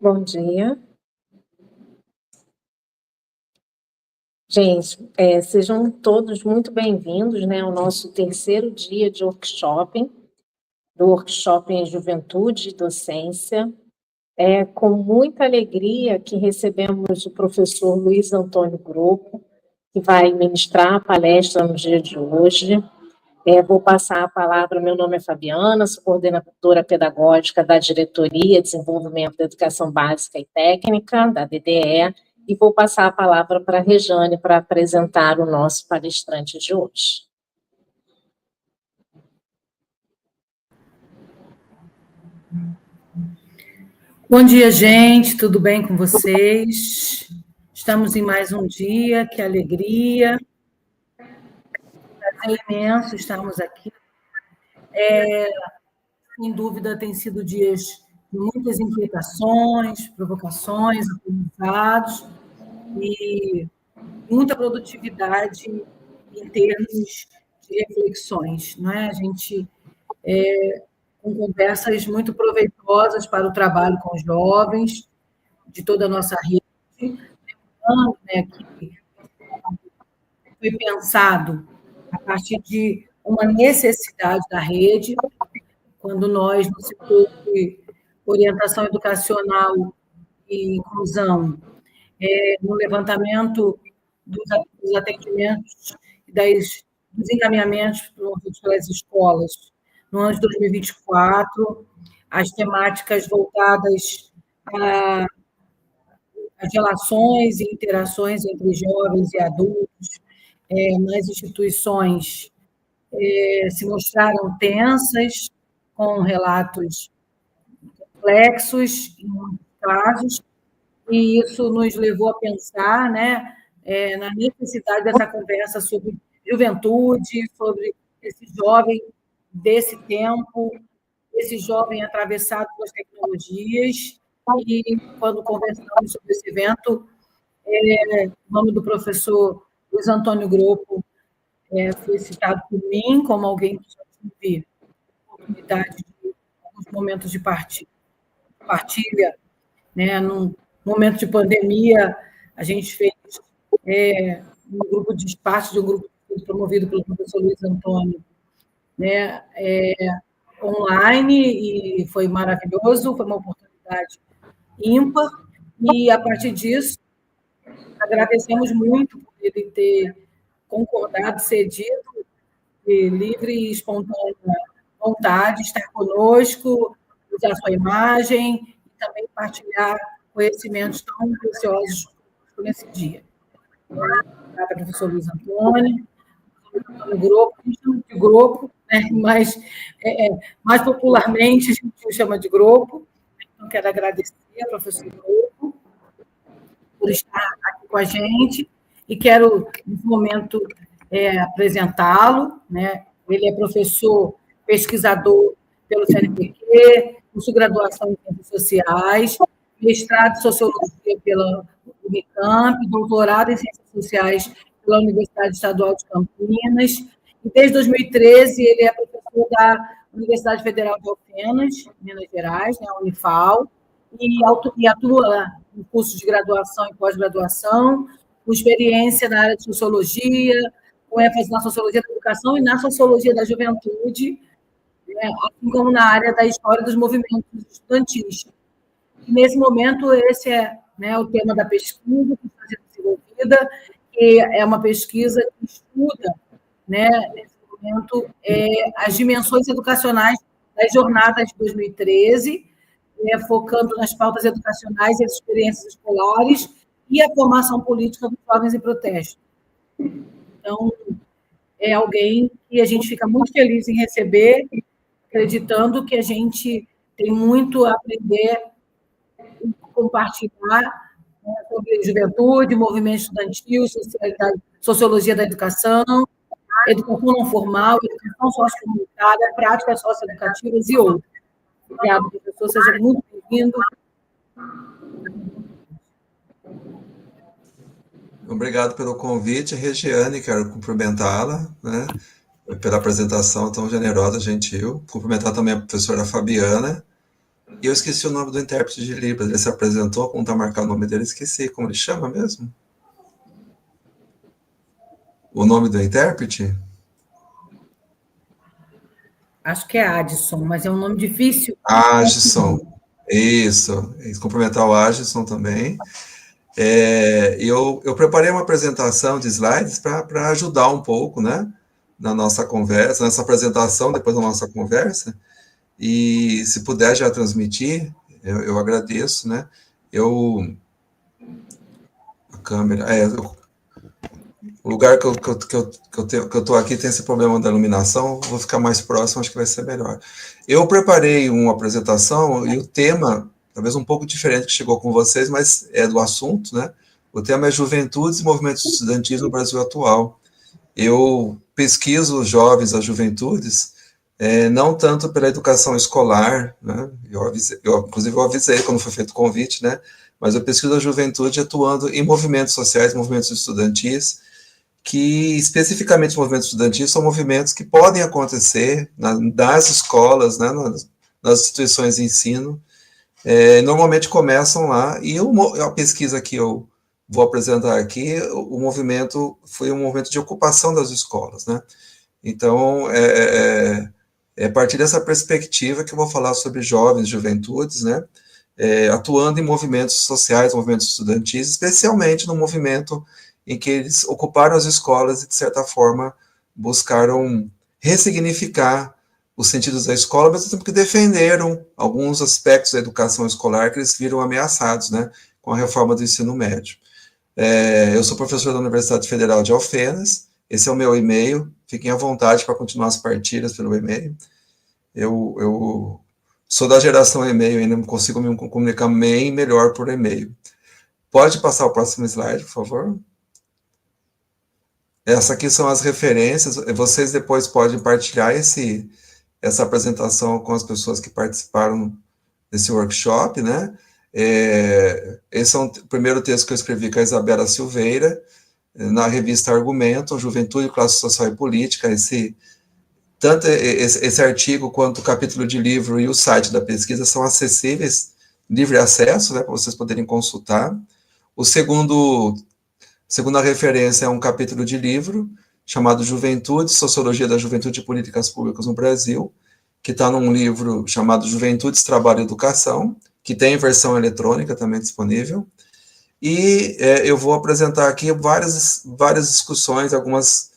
Bom dia. Gente, sejam todos muito bem-vindos, né, ao nosso terceiro dia de workshop, do workshop em Juventude e Docência. É com muita alegria que recebemos o professor Luiz Antônio Gropo, que vai ministrar a palestra no dia de hoje. Vou passar a palavra, meu nome é Fabiana, sou coordenadora pedagógica da Diretoria de Desenvolvimento da Educação Básica e Técnica, da DDE, e vou passar a palavra para a Rejane para apresentar o nosso palestrante de hoje. Bom dia, gente, tudo bem com vocês? Estamos em mais um dia, que alegria. Prazer imenso estarmos aqui. Sem dúvida, tem sido dias de muitas inquietações, provocações, aprendizados e muita produtividade em termos de reflexões, não é? A gente com conversas muito proveitosas para o trabalho com os jovens de toda a nossa rede, né, que foi pensado a partir de uma necessidade da rede, quando nós, no setor de orientação educacional e inclusão, no levantamento dos atendimentos e dos encaminhamentos promovidos pelas escolas no ano de 2024, as temáticas voltadas às relações e interações entre jovens e adultos nas instituições se mostraram tensas, com relatos complexos, em muitos casos, e isso nos levou a pensar, né, na necessidade dessa conversa sobre juventude, sobre esse jovem desse tempo, esse jovem atravessado pelas tecnologias. E, quando conversamos sobre esse evento, o nome do professor Luiz Antônio Gropo foi citado por mim como alguém que já tive oportunidade de alguns momentos de partilha, né? Num momento de pandemia, a gente fez um grupo de parte de um grupo promovido pelo professor Luiz Antônio, né? Online, e foi maravilhoso, foi uma oportunidade ímpar, e a partir disso agradecemos muito por ele ter concordado, cedido, de livre e espontânea vontade, estar conosco, usar sua imagem e também partilhar conhecimentos tão preciosos nesse dia. Obrigada, professor Luiz Antônio, no grupo, a gente chama de grupo, né? Mas mais popularmente a gente o chama de grupo. Então, quero agradecer ao professor Grupo por estar aqui com a gente e quero, nesse momento, apresentá-lo, né? Ele é professor pesquisador pelo CNPq, curso de graduação em Ciências Sociais, mestrado em Sociologia pela Unicamp, doutorado em Ciências Sociais pela Universidade Estadual de Campinas, e desde 2013 ele é professor da Universidade Federal de Alfenas, Minas Gerais, né, a Unifal, e atua em cursos de graduação e pós-graduação, com experiência na área de Sociologia, com ênfase na Sociologia da Educação e na Sociologia da Juventude, né, assim como na área da História dos Movimentos Estudantis. E, nesse momento, esse é, né, o tema da pesquisa que está sendo desenvolvida, que é uma pesquisa que estuda, né, nesse momento, as dimensões educacionais das jornadas de 2013, focando nas pautas educacionais e as experiências escolares e a formação política dos jovens em protesto. Então, é alguém que a gente fica muito feliz em receber, acreditando que a gente tem muito a aprender e compartilhar, né, sobre juventude, movimento estudantil, sociologia da educação não formal, educação sociocomunitária, práticas socioeducativas e outras. Obrigada, professor, seja muito bem-vindo. Obrigado pelo convite, Regiane, quero cumprimentá-la, né? pela apresentação tão generosa, gentil. Cumprimentar também a professora Fabiana. E eu esqueci o nome do intérprete de Libras. Ele se apresentou, como está marcado o nome dele, esqueci. Como ele chama mesmo? O nome do intérprete? Acho que é Adson, mas é um nome difícil. Adson. Isso. Cumprimentar o Adson também. Eu preparei uma apresentação de slides para ajudar um pouco, né, na nossa conversa, nessa apresentação, depois da nossa conversa, e se puder já transmitir, eu agradeço, né, a câmera, o lugar que eu estou aqui tem esse problema da iluminação, vou ficar mais próximo, acho que vai ser melhor. Eu preparei uma apresentação e o tema, talvez um pouco diferente que chegou com vocês, mas é do assunto, né? O tema é Juventudes e Movimentos Estudantis no Brasil Atual. Eu pesquiso os jovens, as juventudes, não tanto pela educação escolar, né? Inclusive eu avisei quando foi feito o convite, né? Mas eu pesquiso a juventude atuando em movimentos sociais, movimentos estudantis, que especificamente os movimentos estudantis são movimentos que podem acontecer nas escolas, né, nas instituições de ensino, normalmente começam lá, e a pesquisa que eu vou apresentar aqui, o movimento foi um movimento de ocupação das escolas, né? Então, é a partir dessa perspectiva que eu vou falar sobre jovens, juventudes, né? Atuando em movimentos sociais, movimentos estudantis, especialmente no movimento em que eles ocuparam as escolas e, de certa forma, buscaram ressignificar os sentidos da escola, mas ao mesmo tempo que defenderam alguns aspectos da educação escolar que eles viram ameaçados, né, com a reforma do ensino médio. Eu sou professor da Universidade Federal de Alfenas, esse é o meu e-mail, fiquem à vontade para continuar as partilhas pelo e-mail. Eu sou da geração e-mail, ainda consigo me comunicar bem melhor por e-mail. Pode passar o próximo slide, por favor? Essas aqui são as referências, vocês depois podem partilhar essa apresentação com as pessoas que participaram desse workshop, né? Esse é o primeiro texto que eu escrevi com a Isabela Silveira, na revista Argumento, Juventude, Classe Social e Política. Tanto esse artigo quanto o capítulo de livro e o site da pesquisa são acessíveis, livre acesso, né, para vocês poderem consultar. Segunda referência é um capítulo de livro chamado Juventude, Sociologia da Juventude e Políticas Públicas no Brasil, que está num livro chamado Juventudes, Trabalho e Educação, que tem versão eletrônica também disponível. E eu vou apresentar aqui várias discussões, algumas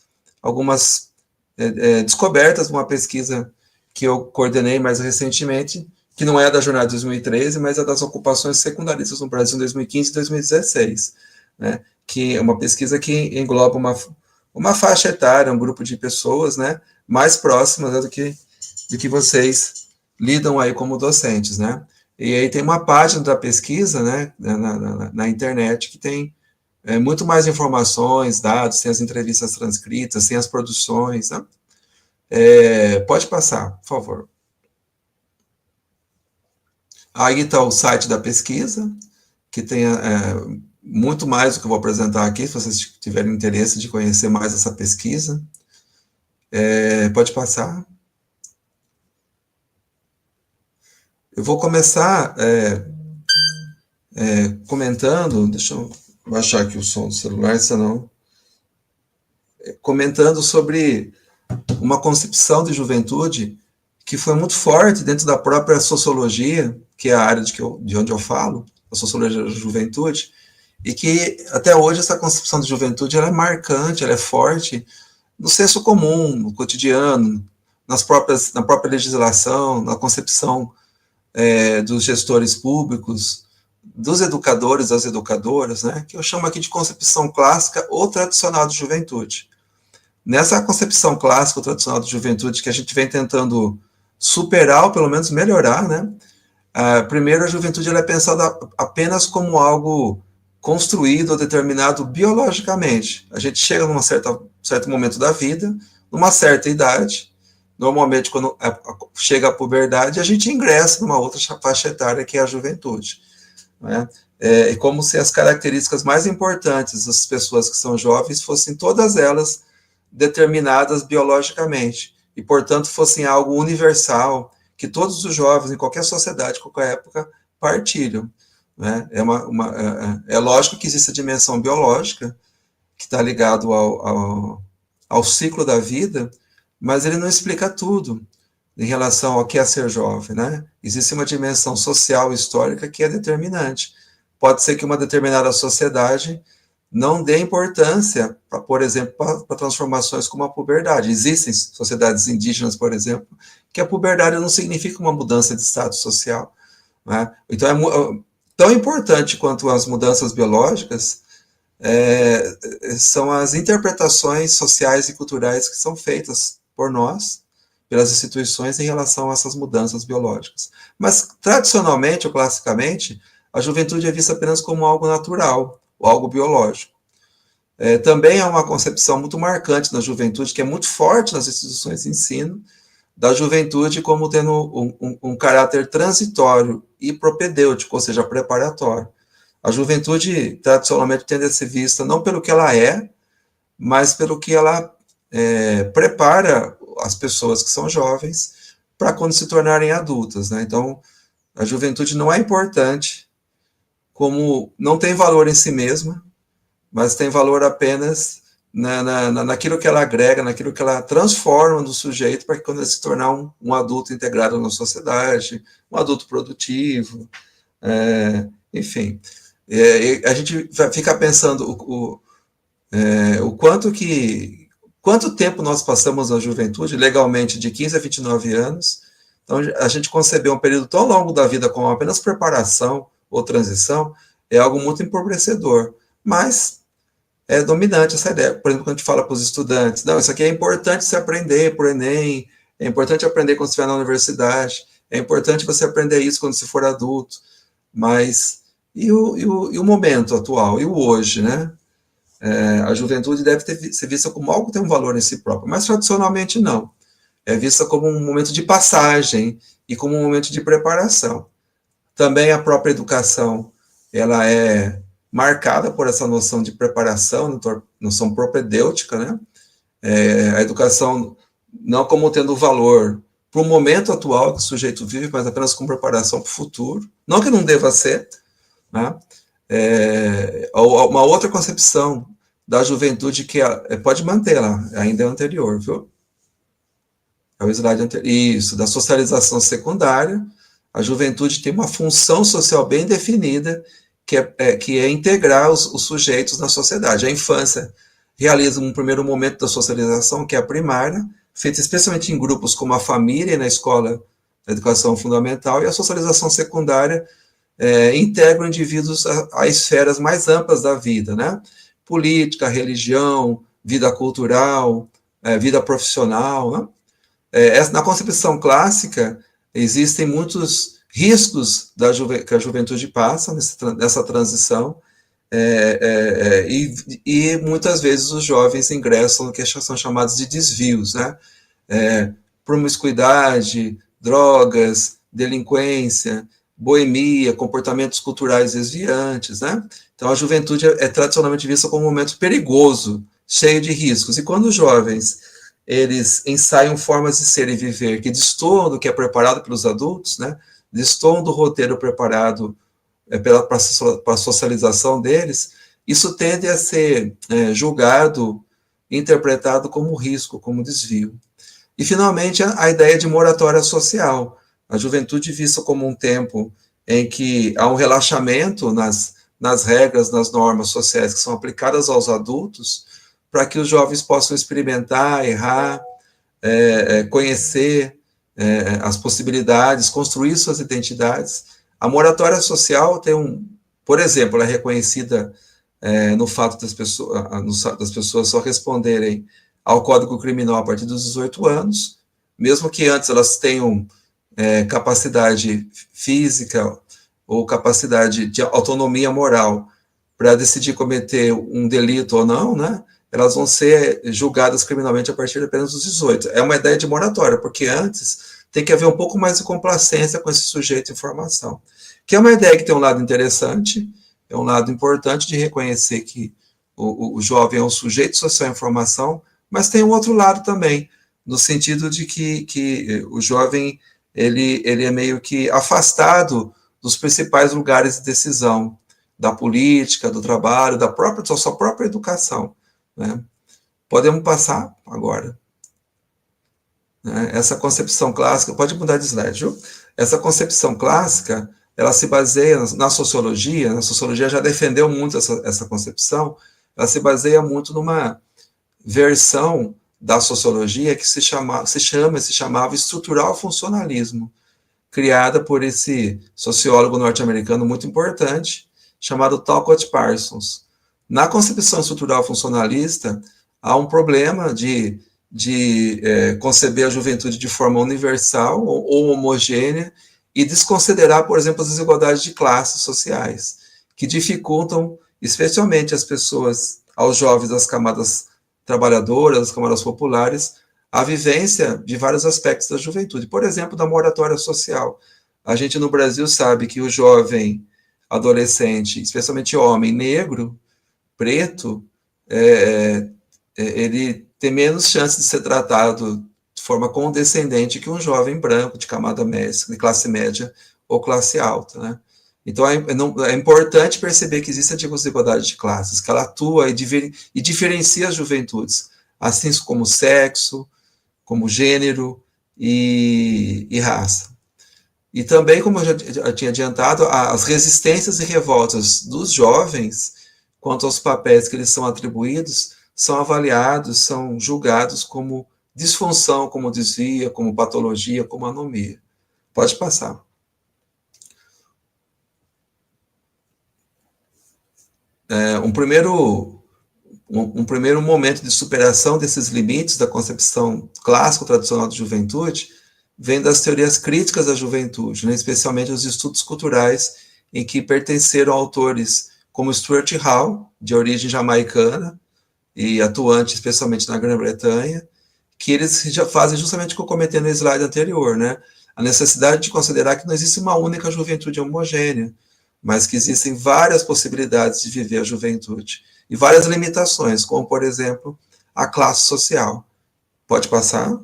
descobertas de uma pesquisa que eu coordenei mais recentemente, que não é da jornada de 2013, mas é das ocupações secundaristas no Brasil em 2015 e 2016, né? Que é uma pesquisa que engloba uma faixa etária, um grupo de pessoas, né, mais próximas, né, do que vocês lidam aí como docentes, né? E aí tem uma página da pesquisa, né, na internet, que tem muito mais informações, dados, tem as entrevistas transcritas, tem as produções, né? Pode passar, por favor. Aí está o site da pesquisa, que tem muito mais do que eu vou apresentar aqui, se vocês tiverem interesse de conhecer mais essa pesquisa. Pode passar. Eu vou começar comentando, deixa eu baixar aqui o som do celular, senão... Comentando sobre uma concepção de juventude que foi muito forte dentro da própria sociologia, que é a área de onde eu falo, a sociologia da juventude, e que até hoje essa concepção de juventude ela é marcante, ela é forte no senso comum, no cotidiano, na própria legislação, na concepção dos gestores públicos, dos educadores, das educadoras, né, que eu chamo aqui de concepção clássica ou tradicional de juventude. Nessa concepção clássica ou tradicional de juventude que a gente vem tentando superar ou pelo menos melhorar, né, primeiro a juventude ela é pensada apenas como algo construído ou determinado biologicamente. A gente chega num certo momento da vida, numa certa idade, normalmente quando chega a puberdade, a gente ingressa numa outra faixa etária que é a juventude, né? É como se as características mais importantes das pessoas que são jovens fossem todas elas determinadas biologicamente, e, portanto, fossem algo universal, que todos os jovens, em qualquer sociedade, em qualquer época, partilham. Né? É lógico que existe a dimensão biológica, que está ligado ao ciclo da vida, mas ele não explica tudo em relação ao que é ser jovem, né? Existe uma dimensão social e histórica que é determinante. Pode ser que uma determinada sociedade não dê importância, por exemplo, para transformações como a puberdade. Existem sociedades indígenas, por exemplo, que a puberdade não significa uma mudança de status social. Né? Então, é tão importante quanto as mudanças biológicas são as interpretações sociais e culturais que são feitas por nós, pelas instituições, em relação a essas mudanças biológicas. Mas, tradicionalmente ou classicamente, a juventude é vista apenas como algo natural, ou algo biológico. Também há uma concepção muito marcante na juventude, que é muito forte nas instituições de ensino, da juventude como tendo um caráter transitório e propedêutico, ou seja, preparatório. A juventude, tradicionalmente, tende a ser vista não pelo que ela é, mas pelo que ela prepara as pessoas que são jovens para quando se tornarem adultas. Né? Então, a juventude não é importante, como não tem valor em si mesma, mas tem valor apenas naquilo que ela agrega, naquilo que ela transforma no sujeito, para que quando ele se tornar um adulto integrado na sociedade, um adulto produtivo, enfim. A gente fica pensando quanto tempo nós passamos na juventude, legalmente de 15 a 29 anos, então a gente concebeu um período tão longo da vida como apenas preparação ou transição, é algo muito empobrecedor, mas é dominante essa ideia. Por exemplo, quando a gente fala para os estudantes, não, isso aqui é importante você aprender para o Enem, é importante aprender quando você estiver na universidade, é importante você aprender isso quando você for adulto, mas e o momento atual, e o hoje, né? A juventude deve ser vista como algo que tem um valor em si próprio, mas tradicionalmente não. É vista como um momento de passagem e como um momento de preparação. Também a própria educação, ela é marcada por essa noção de preparação, noção propedêutica, né? A educação não como tendo valor para o momento atual que o sujeito vive, mas apenas como preparação para o futuro. Não que não deva ser, né? Uma outra concepção da juventude que pode manter lá, ainda é anterior, viu? É o slide anterior. Isso, da socialização secundária. A juventude tem uma função social bem definida, que é integrar os sujeitos na sociedade. A infância realiza um primeiro momento da socialização, que é a primária, feita especialmente em grupos como a família e na escola da educação fundamental, e a socialização secundária integra indivíduos a esferas mais amplas da vida, né? Política, religião, vida cultural, vida profissional, né? Na concepção clássica, existem muitos riscos que a juventude passa nessa transição, e muitas vezes os jovens ingressam no que são chamados de desvios, né? Promiscuidade, drogas, delinquência, boemia, comportamentos culturais desviantes, né? Então, a juventude é tradicionalmente vista como um momento perigoso, cheio de riscos. E quando os jovens eles ensaiam formas de ser e viver que destoam do que é preparado pelos adultos, né? Destoam do roteiro preparado para a socialização deles, isso tende a ser julgado, interpretado como risco, como desvio. E, finalmente, a ideia de moratória social. A juventude vista como um tempo em que há um relaxamento nas regras, nas normas sociais que são aplicadas aos adultos, para que os jovens possam experimentar, errar, conhecer as possibilidades, construir suas identidades. A moratória social por exemplo, ela é reconhecida no fato das pessoas só responderem ao Código Criminal a partir dos 18 anos, mesmo que antes elas tenham capacidade física ou capacidade de autonomia moral para decidir cometer um delito ou não, né? Elas vão ser julgadas criminalmente a partir apenas dos 18. É uma ideia de moratória, porque antes tem que haver um pouco mais de complacência com esse sujeito em formação. Que é uma ideia que tem um lado interessante, é um lado importante de reconhecer que o jovem é um sujeito social em formação, mas tem um outro lado também, no sentido de que o jovem ele é meio que afastado dos principais lugares de decisão, da política, do trabalho, da sua própria educação, né? Podemos passar agora. Essa concepção clássica, pode mudar de slide, viu? Essa concepção clássica, ela se baseia na sociologia já defendeu muito essa concepção, ela se baseia muito numa versão da sociologia que se chamava estrutural funcionalismo, criada por esse sociólogo norte-americano muito importante, chamado Talcott Parsons. Na concepção estrutural funcionalista, há um problema de conceber a juventude de forma universal ou homogênea e desconsiderar, por exemplo, as desigualdades de classes sociais, que dificultam, especialmente aos jovens das camadas trabalhadoras, das camadas populares, a vivência de vários aspectos da juventude. Por exemplo, da moratória social. A gente no Brasil sabe que o jovem adolescente, especialmente homem negro, preto, ele tem menos chance de ser tratado de forma condescendente que um jovem branco de camada média, de classe média ou classe alta, né? Então, é importante perceber que existe a desigualdade de classes, que ela atua e diferencia as juventudes, assim como sexo, como gênero e raça. E também, como eu já tinha adiantado, as resistências e revoltas dos jovens quanto aos papéis que eles são atribuídos são avaliados, são julgados como disfunção, como desvio, como patologia, como anomia. Pode passar. Um primeiro momento de superação desses limites da concepção clássica tradicional de juventude vem das teorias críticas da juventude, né, especialmente os estudos culturais em que pertenceram autores como Stuart Hall, de origem jamaicana e atuante especialmente na Grã-Bretanha, que eles já fazem justamente o que eu comentei no slide anterior, né, a necessidade de considerar que não existe uma única juventude homogênea, mas que existem várias possibilidades de viver a juventude e várias limitações, como, por exemplo, a classe social. Pode passar?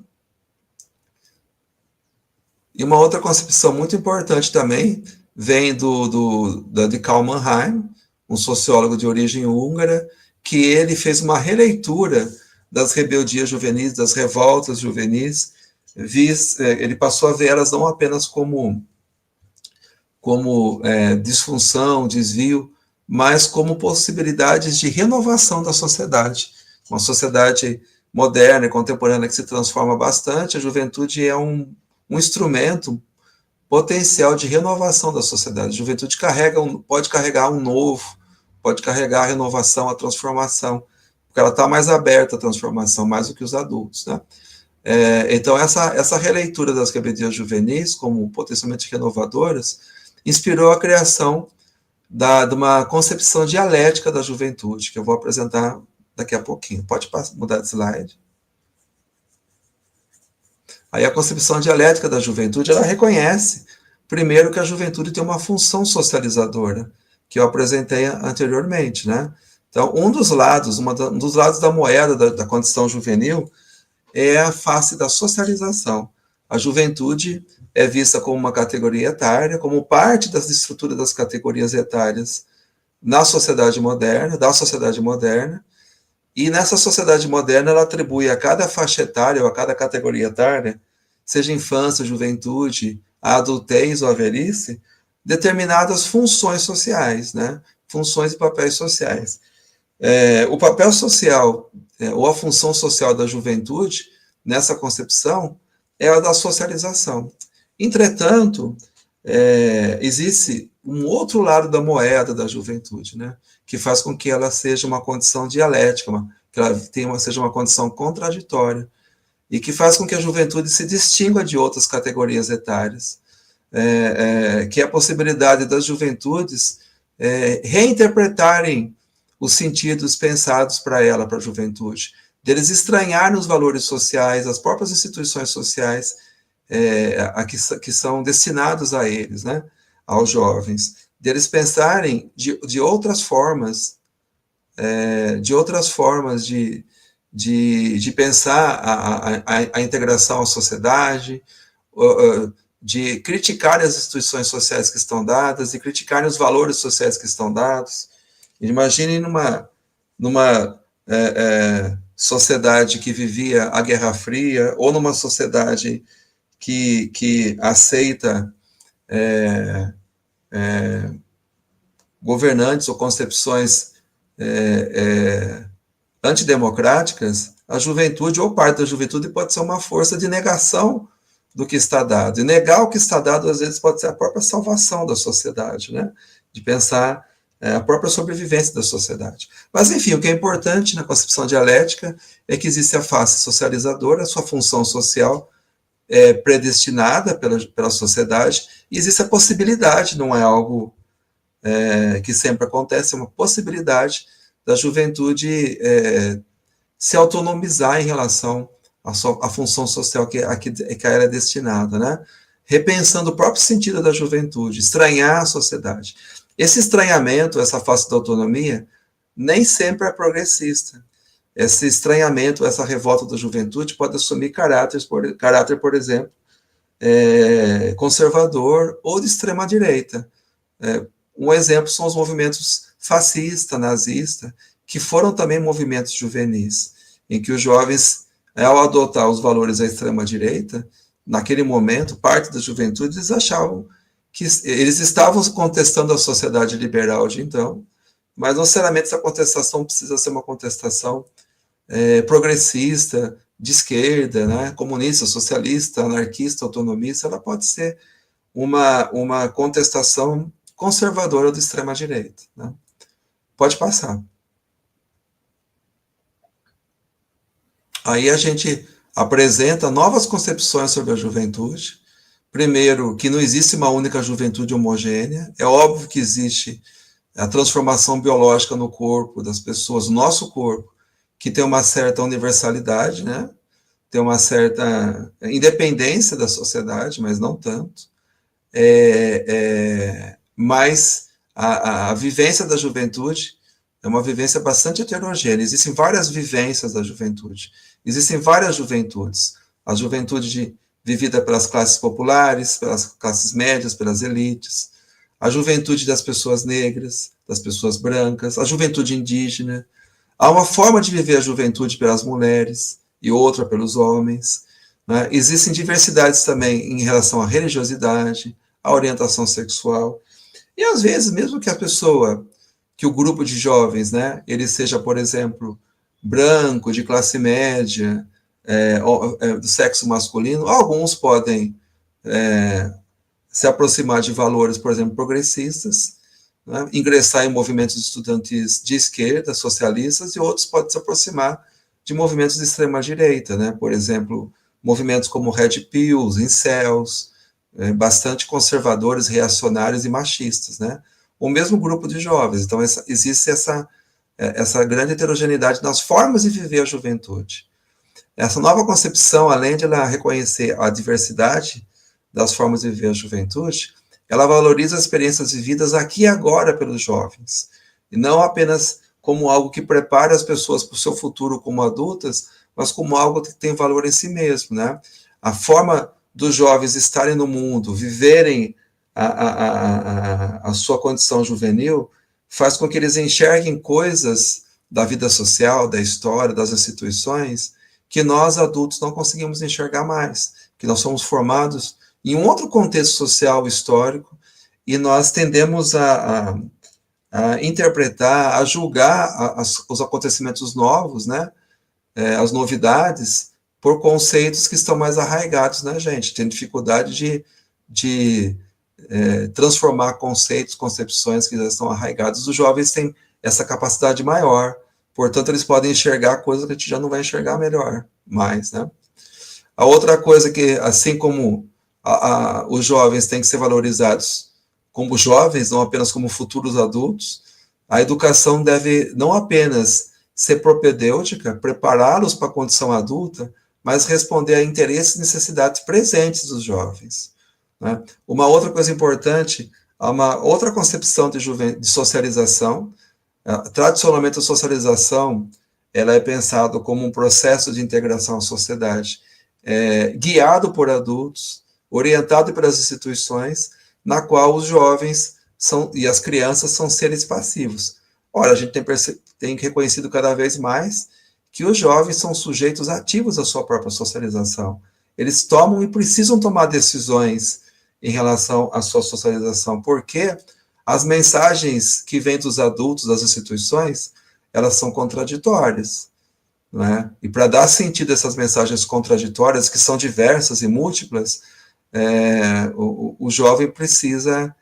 E uma outra concepção muito importante também vem de Karl Mannheim, um sociólogo de origem húngara, que ele fez uma releitura das rebeldias juvenis, das revoltas juvenis. Ele passou a ver elas não apenas como disfunção, desvio, mas como possibilidades de renovação da sociedade. Uma sociedade moderna e contemporânea que se transforma bastante, a juventude é um instrumento potencial de renovação da sociedade. A juventude pode carregar um novo, pode carregar a renovação, a transformação, porque ela está mais aberta à transformação, mais do que os adultos, né? Então, essa releitura das rebeldias juvenis, como potencialmente renovadoras, inspirou a criação de uma concepção dialética da juventude, que eu vou apresentar daqui a pouquinho. Pode mudar de slide. Aí a concepção dialética da juventude, ela reconhece, primeiro, que a juventude tem uma função socializadora, que eu apresentei anteriormente, né? Então, um dos lados da moeda da condição juvenil é a face da socialização. A juventude é vista como uma categoria etária, como parte das estruturas das categorias etárias da sociedade moderna, e nessa sociedade moderna ela atribui a cada faixa etária ou a cada categoria etária, seja infância, juventude, a adultez ou a velhice, determinadas funções sociais, né? Funções e papéis sociais. O papel social, ou a função social da juventude, nessa concepção, é a da socialização. Entretanto, existe um outro lado da moeda da juventude, né, que faz com que ela seja uma condição dialética, que ela seja uma condição contraditória, e que faz com que a juventude se distinga de outras categorias etárias, que é a possibilidade das juventudes reinterpretarem os sentidos pensados para a juventude, deles estranharem os valores sociais, as próprias instituições sociais que são destinados a eles, né, aos jovens, deles pensarem de outras formas, de pensar a integração à sociedade, de criticar as instituições sociais que estão dadas, de criticar os valores sociais que estão dados. Imagine numa sociedade que vivia a Guerra Fria, ou numa sociedade que aceita governantes ou concepções antidemocráticas, a juventude, ou parte da juventude, pode ser uma força de negação do que está dado. E negar o que está dado, às vezes, pode ser a própria salvação da sociedade, né? De pensar a própria sobrevivência da sociedade. Mas, enfim, o que é importante na concepção dialética é que existe a face socializadora, a sua função social predestinada pela sociedade, e existe a possibilidade, não é algo que sempre acontece, é uma possibilidade da juventude se autonomizar em relação à função social que ela é destinada, né? Repensando o próprio sentido da juventude, estranhar a sociedade. Esse estranhamento, essa face da autonomia, nem sempre é progressista. Esse estranhamento, essa revolta da juventude pode assumir caráter, por exemplo, conservador ou de extrema-direita. Um exemplo são os movimentos fascista, nazista, que foram também movimentos juvenis, em que os jovens, ao adotar os valores da extrema-direita, naquele momento, parte da juventude, eles achavam que eles estavam contestando a sociedade liberal de então, mas não necessariamente essa contestação precisa ser uma contestação progressista, de esquerda, né, comunista, socialista, anarquista, autonomista. Ela pode ser uma contestação conservadora da extrema-direita, né? Pode passar. Aí a gente apresenta novas concepções sobre a juventude. Primeiro, que não existe uma única juventude homogênea. É óbvio que existe a transformação biológica no corpo das pessoas, no nosso corpo, que tem uma certa universalidade, né? Tem uma certa independência da sociedade, mas não tanto. Mas a vivência da juventude é uma vivência bastante heterogênea. Existem várias vivências da juventude. Existem várias juventudes. A juventude vivida pelas classes populares, pelas classes médias, pelas elites. A juventude das pessoas negras, das pessoas brancas. A juventude indígena. Há uma forma de viver a juventude pelas mulheres e outra pelos homens, né? Existem diversidades também em relação à religiosidade, à orientação sexual. E, às vezes, mesmo que a pessoa, que o grupo de jovens, né, ele seja, por exemplo, branco, de classe média, do sexo masculino, alguns podem se aproximar de valores, por exemplo, progressistas, né, ingressar em movimentos estudantis de esquerda, socialistas, e outros podem se aproximar de movimentos de extrema-direita, né, por exemplo, movimentos como Red Pills, incels, bastante conservadores, reacionários e machistas, né? O mesmo grupo de jovens. Então, existe essa grande heterogeneidade nas formas de viver a juventude. Essa nova concepção, além de ela reconhecer a diversidade das formas de viver a juventude, ela valoriza as experiências vividas aqui e agora pelos jovens, e não apenas como algo que prepara as pessoas para o seu futuro como adultas, mas como algo que tem valor em si mesmo, né? A forma dos jovens estarem no mundo, viverem a sua condição juvenil, faz com que eles enxerguem coisas da vida social, da história, das instituições, que nós adultos não conseguimos enxergar mais, que nós somos formados em um outro contexto social histórico, e nós tendemos a interpretar, a julgar os acontecimentos novos, né, as novidades, por conceitos que estão mais arraigados na gente. Tem dificuldade de transformar conceitos, concepções que já estão arraigados. Os jovens têm essa capacidade maior, portanto, eles podem enxergar coisas que a gente já não vai enxergar melhor mais, né? A outra coisa que, assim como os jovens têm que ser valorizados como jovens, não apenas como futuros adultos, a educação deve não apenas ser propedêutica, prepará-los para a condição adulta, mas responder a interesses e necessidades presentes dos jovens, né? Uma outra coisa importante, há uma outra concepção de socialização. Tradicionalmente, a socialização ela é pensada como um processo de integração à sociedade, guiado por adultos, orientado pelas instituições, na qual os jovens e as crianças são seres passivos. Ora, a gente tem reconhecido cada vez mais que os jovens são sujeitos ativos à sua própria socialização. Eles tomam e precisam tomar decisões em relação à sua socialização, porque as mensagens que vêm dos adultos, das instituições, elas são contraditórias, não é? E para dar sentido a essas mensagens contraditórias, que são diversas e múltiplas, o jovem precisa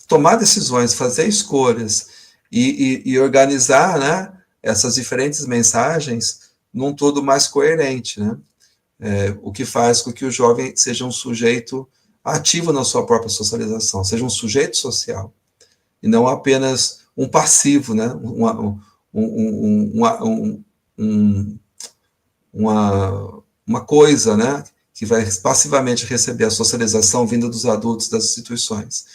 tomar decisões, fazer escolhas e organizar, né, essas diferentes mensagens num todo mais coerente, né? O que faz com que o jovem seja um sujeito ativo na sua própria socialização, seja um sujeito social, e não apenas um passivo, né? Uma coisa, né, que vai passivamente receber a socialização vinda dos adultos, das instituições.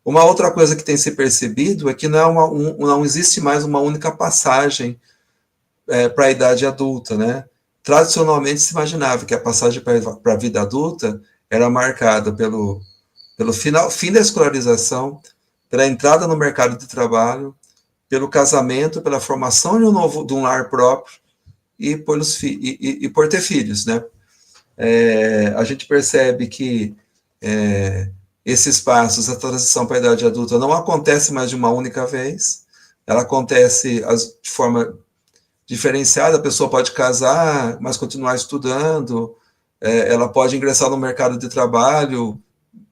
Uma outra coisa que tem se percebido é que não existe mais uma única passagem para a idade adulta, né? Tradicionalmente se imaginava que a passagem para a vida adulta era marcada pelo fim da escolarização, pela entrada no mercado de trabalho, pelo casamento, pela formação de um lar próprio e por ter filhos, né? A gente percebe que esses passos, a transição para a idade adulta, não acontece mais de uma única vez, ela acontece de forma diferenciada. A pessoa pode casar, mas continuar estudando, ela pode ingressar no mercado de trabalho,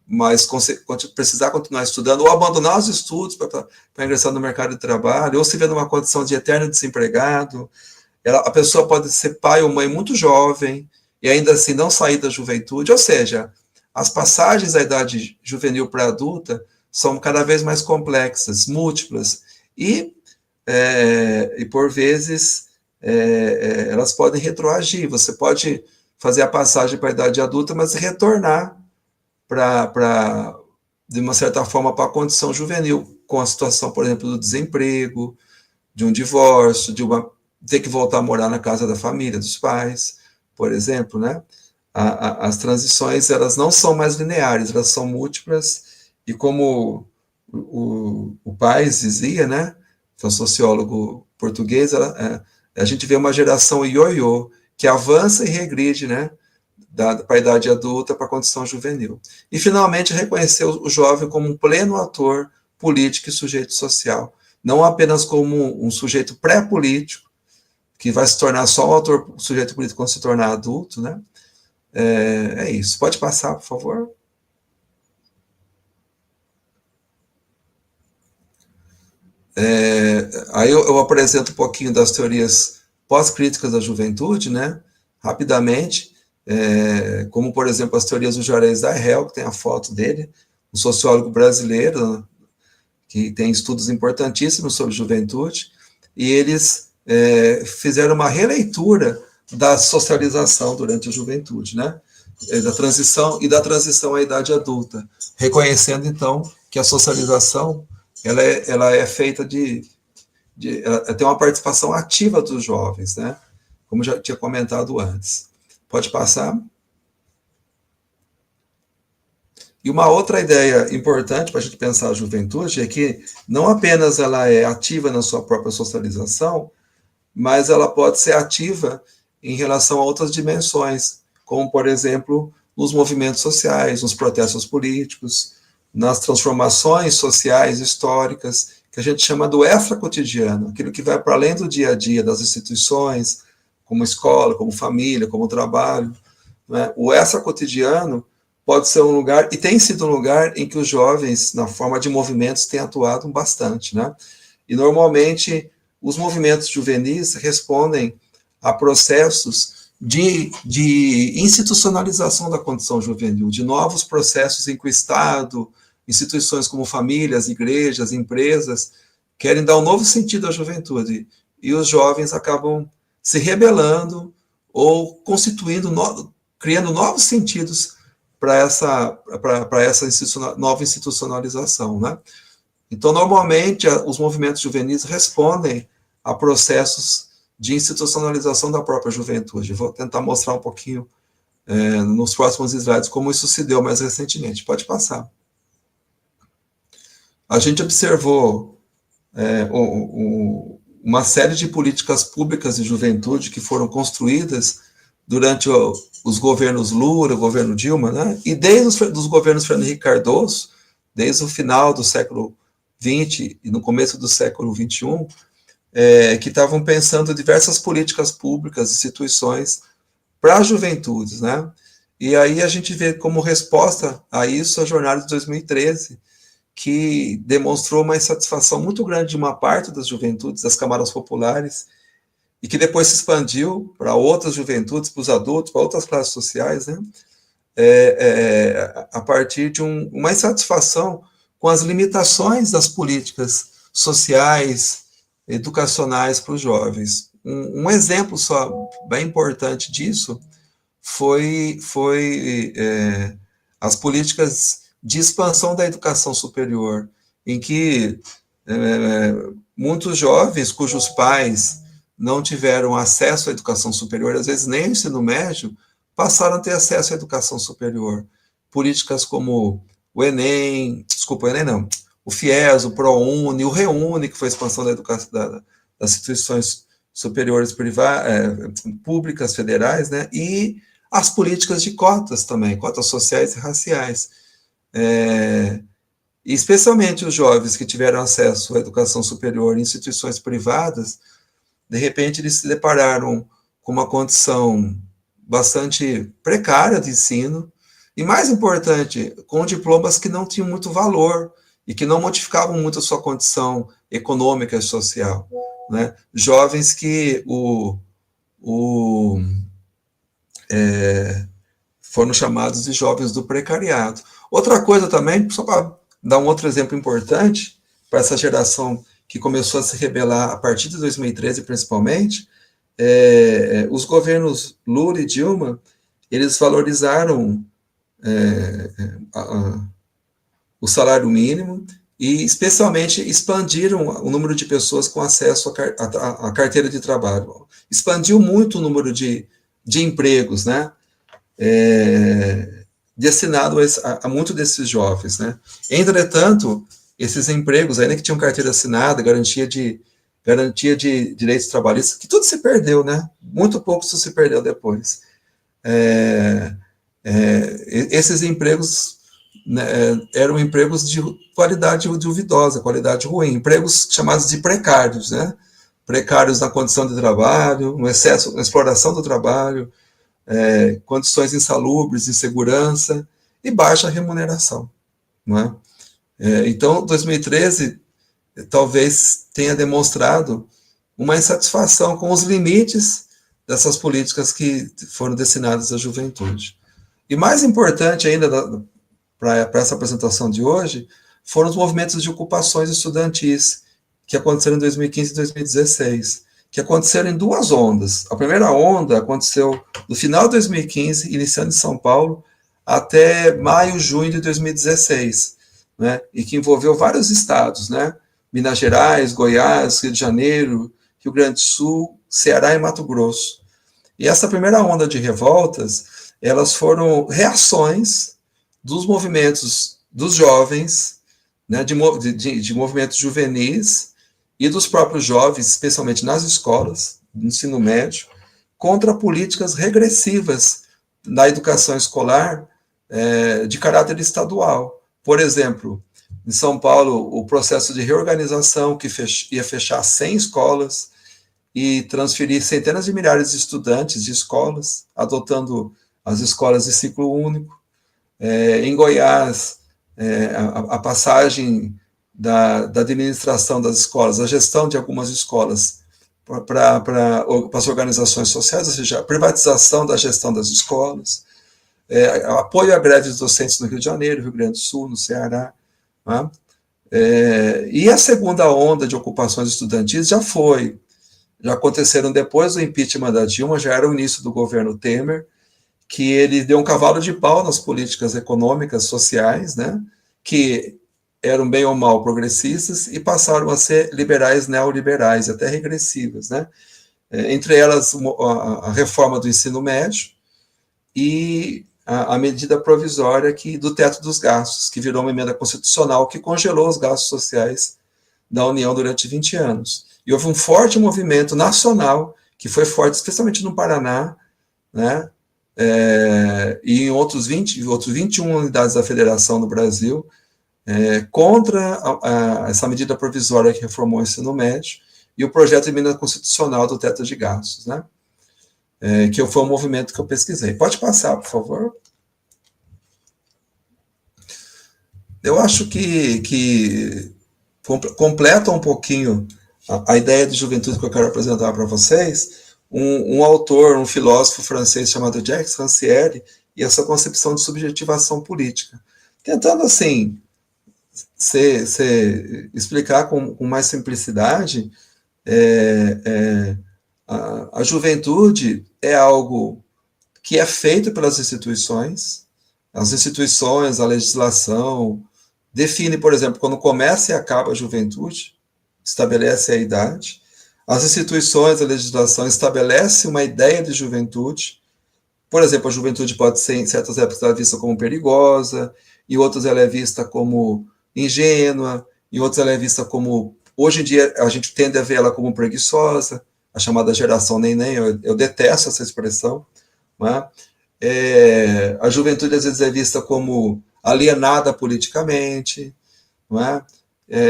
mas precisar continuar estudando, ou abandonar os estudos para ingressar no mercado de trabalho, ou se ver numa condição de eterno desempregado. A pessoa pode ser pai ou mãe muito jovem, e ainda assim não sair da juventude, ou seja, as passagens da idade juvenil para adulta são cada vez mais complexas, múltiplas, e por vezes elas podem retroagir. Você pode fazer a passagem para a idade adulta, mas retornar de uma certa forma, para a condição juvenil, com a situação, por exemplo, do desemprego, de um divórcio, ter que voltar a morar na casa da família, dos pais, por exemplo, né? As transições, elas não são mais lineares, elas são múltiplas, e como o Paes dizia, né, que é um sociólogo português, a gente vê uma geração ioiô, que avança e regride, né, para a idade adulta, para a condição juvenil. E, finalmente, reconhecer o jovem como um pleno ator político e sujeito social, não apenas como um sujeito pré-político, que vai se tornar só um sujeito político quando se tornar adulto, né? É isso. Pode passar, por favor. Aí eu apresento um pouquinho das teorias pós-críticas da juventude, né? Rapidamente, como, por exemplo, as teorias do Juarez Darrell, que tem a foto dele, um sociólogo brasileiro, né, que tem estudos importantíssimos sobre juventude, e eles fizeram uma releitura da socialização durante a juventude, né? Da transição à idade adulta, reconhecendo, então, que a socialização ela é feita ela tem uma participação ativa dos jovens, né? Como já tinha comentado antes. Pode passar. E uma outra ideia importante para a gente pensar a juventude é que não apenas ela é ativa na sua própria socialização, mas ela pode ser ativa em relação a outras dimensões, como, por exemplo, nos movimentos sociais, nos protestos políticos, nas transformações sociais históricas, que a gente chama do extracotidiano, aquilo que vai para além do dia a dia das instituições, como escola, como família, como trabalho, né? O extracotidiano pode ser um lugar, e tem sido um lugar em que os jovens, na forma de movimentos, têm atuado bastante, né? E, normalmente, os movimentos juvenis respondem a processos de institucionalização da condição juvenil, de novos processos em que o Estado, instituições como famílias, igrejas, empresas, querem dar um novo sentido à juventude, e os jovens acabam se rebelando ou criando novos sentidos para essa nova institucionalização, né? Então, normalmente, os movimentos juvenis respondem a processos de institucionalização da própria juventude. Vou tentar mostrar um pouquinho nos próximos slides como isso se deu mais recentemente. Pode passar. A gente observou uma série de políticas públicas de juventude que foram construídas durante os governos Lula, o governo Dilma, né? E desde os governos Fernando Henrique Cardoso, desde o final do século XX e no começo do século XXI, que estavam pensando diversas políticas públicas, instituições para as juventudes, né? E aí a gente vê como resposta a isso a jornada de 2013, que demonstrou uma insatisfação muito grande de uma parte das juventudes, das camadas populares, e que depois se expandiu para outras juventudes, para os adultos, para outras classes sociais, né? A partir de uma insatisfação com as limitações das políticas sociais, educacionais para os jovens. Um exemplo só bem importante disso foi as políticas de expansão da educação superior, em que muitos jovens cujos pais não tiveram acesso à educação superior, às vezes nem ao ensino médio, passaram a ter acesso à educação superior. Políticas como o Enem, desculpa, o Enem não, o FIES, o ProUni, o REUNI, que foi a expansão da educação das instituições superiores públicas, federais, né? E as políticas de cotas também, cotas sociais e raciais. Especialmente os jovens que tiveram acesso à educação superior em instituições privadas, de repente eles se depararam com uma condição bastante precária de ensino, e mais importante, com diplomas que não tinham muito valor e que não modificavam muito a sua condição econômica e social, né? Jovens que foram chamados de jovens do precariado. Outra coisa também, só para dar um outro exemplo importante, para essa geração que começou a se rebelar a partir de 2013, principalmente, os governos Lula e Dilma, eles valorizaram o salário mínimo e, especialmente, expandiram o número de pessoas com acesso à carteira de trabalho. Expandiu muito o número de empregos, né? Destinado a muitos desses jovens, né? Entretanto, esses empregos, ainda que tinham carteira assinada, garantia de direitos trabalhistas, que tudo se perdeu, né? Muito pouco isso se perdeu depois. Esses empregos, né, eram empregos de qualidade duvidosa, qualidade ruim, empregos chamados de precários, né? Precários na condição de trabalho, no excesso, na exploração do trabalho, condições insalubres, insegurança e baixa remuneração, não é? Então, 2013 talvez tenha demonstrado uma insatisfação com os limites dessas políticas que foram destinadas à juventude. E mais importante ainda para essa apresentação de hoje foram os movimentos de ocupações estudantis que aconteceram em 2015 e 2016, que aconteceram em duas ondas. A primeira onda aconteceu no final de 2015, iniciando em São Paulo, até maio, junho de 2016, né? E que envolveu vários estados, né? Minas Gerais, Goiás, Rio de Janeiro, Rio Grande do Sul, Ceará e Mato Grosso. E essa primeira onda de revoltas, elas foram reações dos movimentos dos jovens, né, de movimentos juvenis e dos próprios jovens, especialmente nas escolas, no ensino médio, contra políticas regressivas da educação escolar de caráter estadual. Por exemplo, em São Paulo, o processo de reorganização que ia fechar 100 escolas e transferir centenas de milhares de estudantes de escolas, adotando as escolas de ciclo único. Em Goiás, a passagem da administração das escolas, a gestão de algumas escolas para as organizações sociais, ou seja, a privatização da gestão das escolas, apoio a greves docentes no Rio de Janeiro, Rio Grande do Sul, no Ceará. Né? E a segunda onda de ocupações estudantis já aconteceram depois do impeachment da Dilma, já era o início do governo Temer, que ele deu um cavalo de pau nas políticas econômicas, sociais, né, que eram bem ou mal progressistas e passaram a ser liberais, neoliberais, até regressivas, né, entre elas a reforma do ensino médio e a medida provisória do teto dos gastos, que virou uma emenda constitucional que congelou os gastos sociais da União durante 20 anos. E houve um forte movimento nacional, que foi forte, especialmente no Paraná, né, e em outros 21 unidades da federação no Brasil, contra essa medida provisória que reformou o ensino médio e o projeto de emenda constitucional do teto de gastos, né? Que foi um movimento que eu pesquisei. Pode passar, por favor. Eu acho que completa um pouquinho a ideia de juventude que eu quero apresentar para vocês, um autor, um filósofo francês chamado Jacques Rancière, e essa concepção de subjetivação política. Tentando, assim, explicar com mais simplicidade, a juventude é algo que é feito pelas instituições, as instituições, a legislação, define, por exemplo, quando começa e acaba a juventude, estabelece a idade, as instituições, a legislação estabelece uma ideia de juventude, por exemplo, a juventude pode ser, em certas épocas, ela é vista como perigosa, em outras ela é vista como ingênua, em outras ela é vista como, hoje em dia, a gente tende a ver ela como preguiçosa, a chamada geração neném, eu detesto essa expressão, né? A juventude às vezes é vista como alienada politicamente, não é?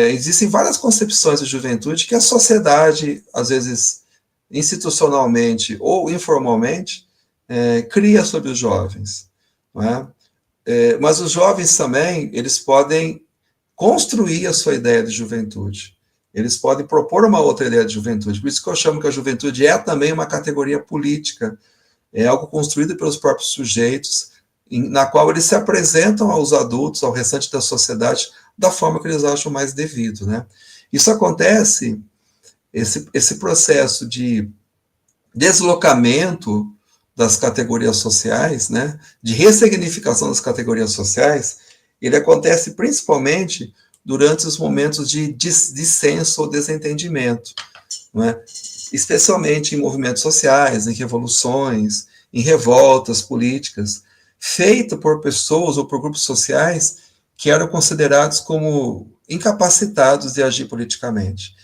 Existem várias concepções de juventude que a sociedade, às vezes institucionalmente ou informalmente, cria sobre os jovens, não é? Mas os jovens também, eles podem construir a sua ideia de juventude, eles podem propor uma outra ideia de juventude, por isso que eu chamo que a juventude é também uma categoria política, é algo construído pelos próprios sujeitos, na qual eles se apresentam aos adultos, ao restante da sociedade, da forma que eles acham mais devido, né? Isso acontece, esse processo de deslocamento das categorias sociais, né, de ressignificação das categorias sociais, ele acontece principalmente durante os momentos de dissenso ou desentendimento, não é? Especialmente em movimentos sociais, em revoluções, em revoltas políticas, feita por pessoas ou por grupos sociais que eram considerados como incapacitados de agir politicamente.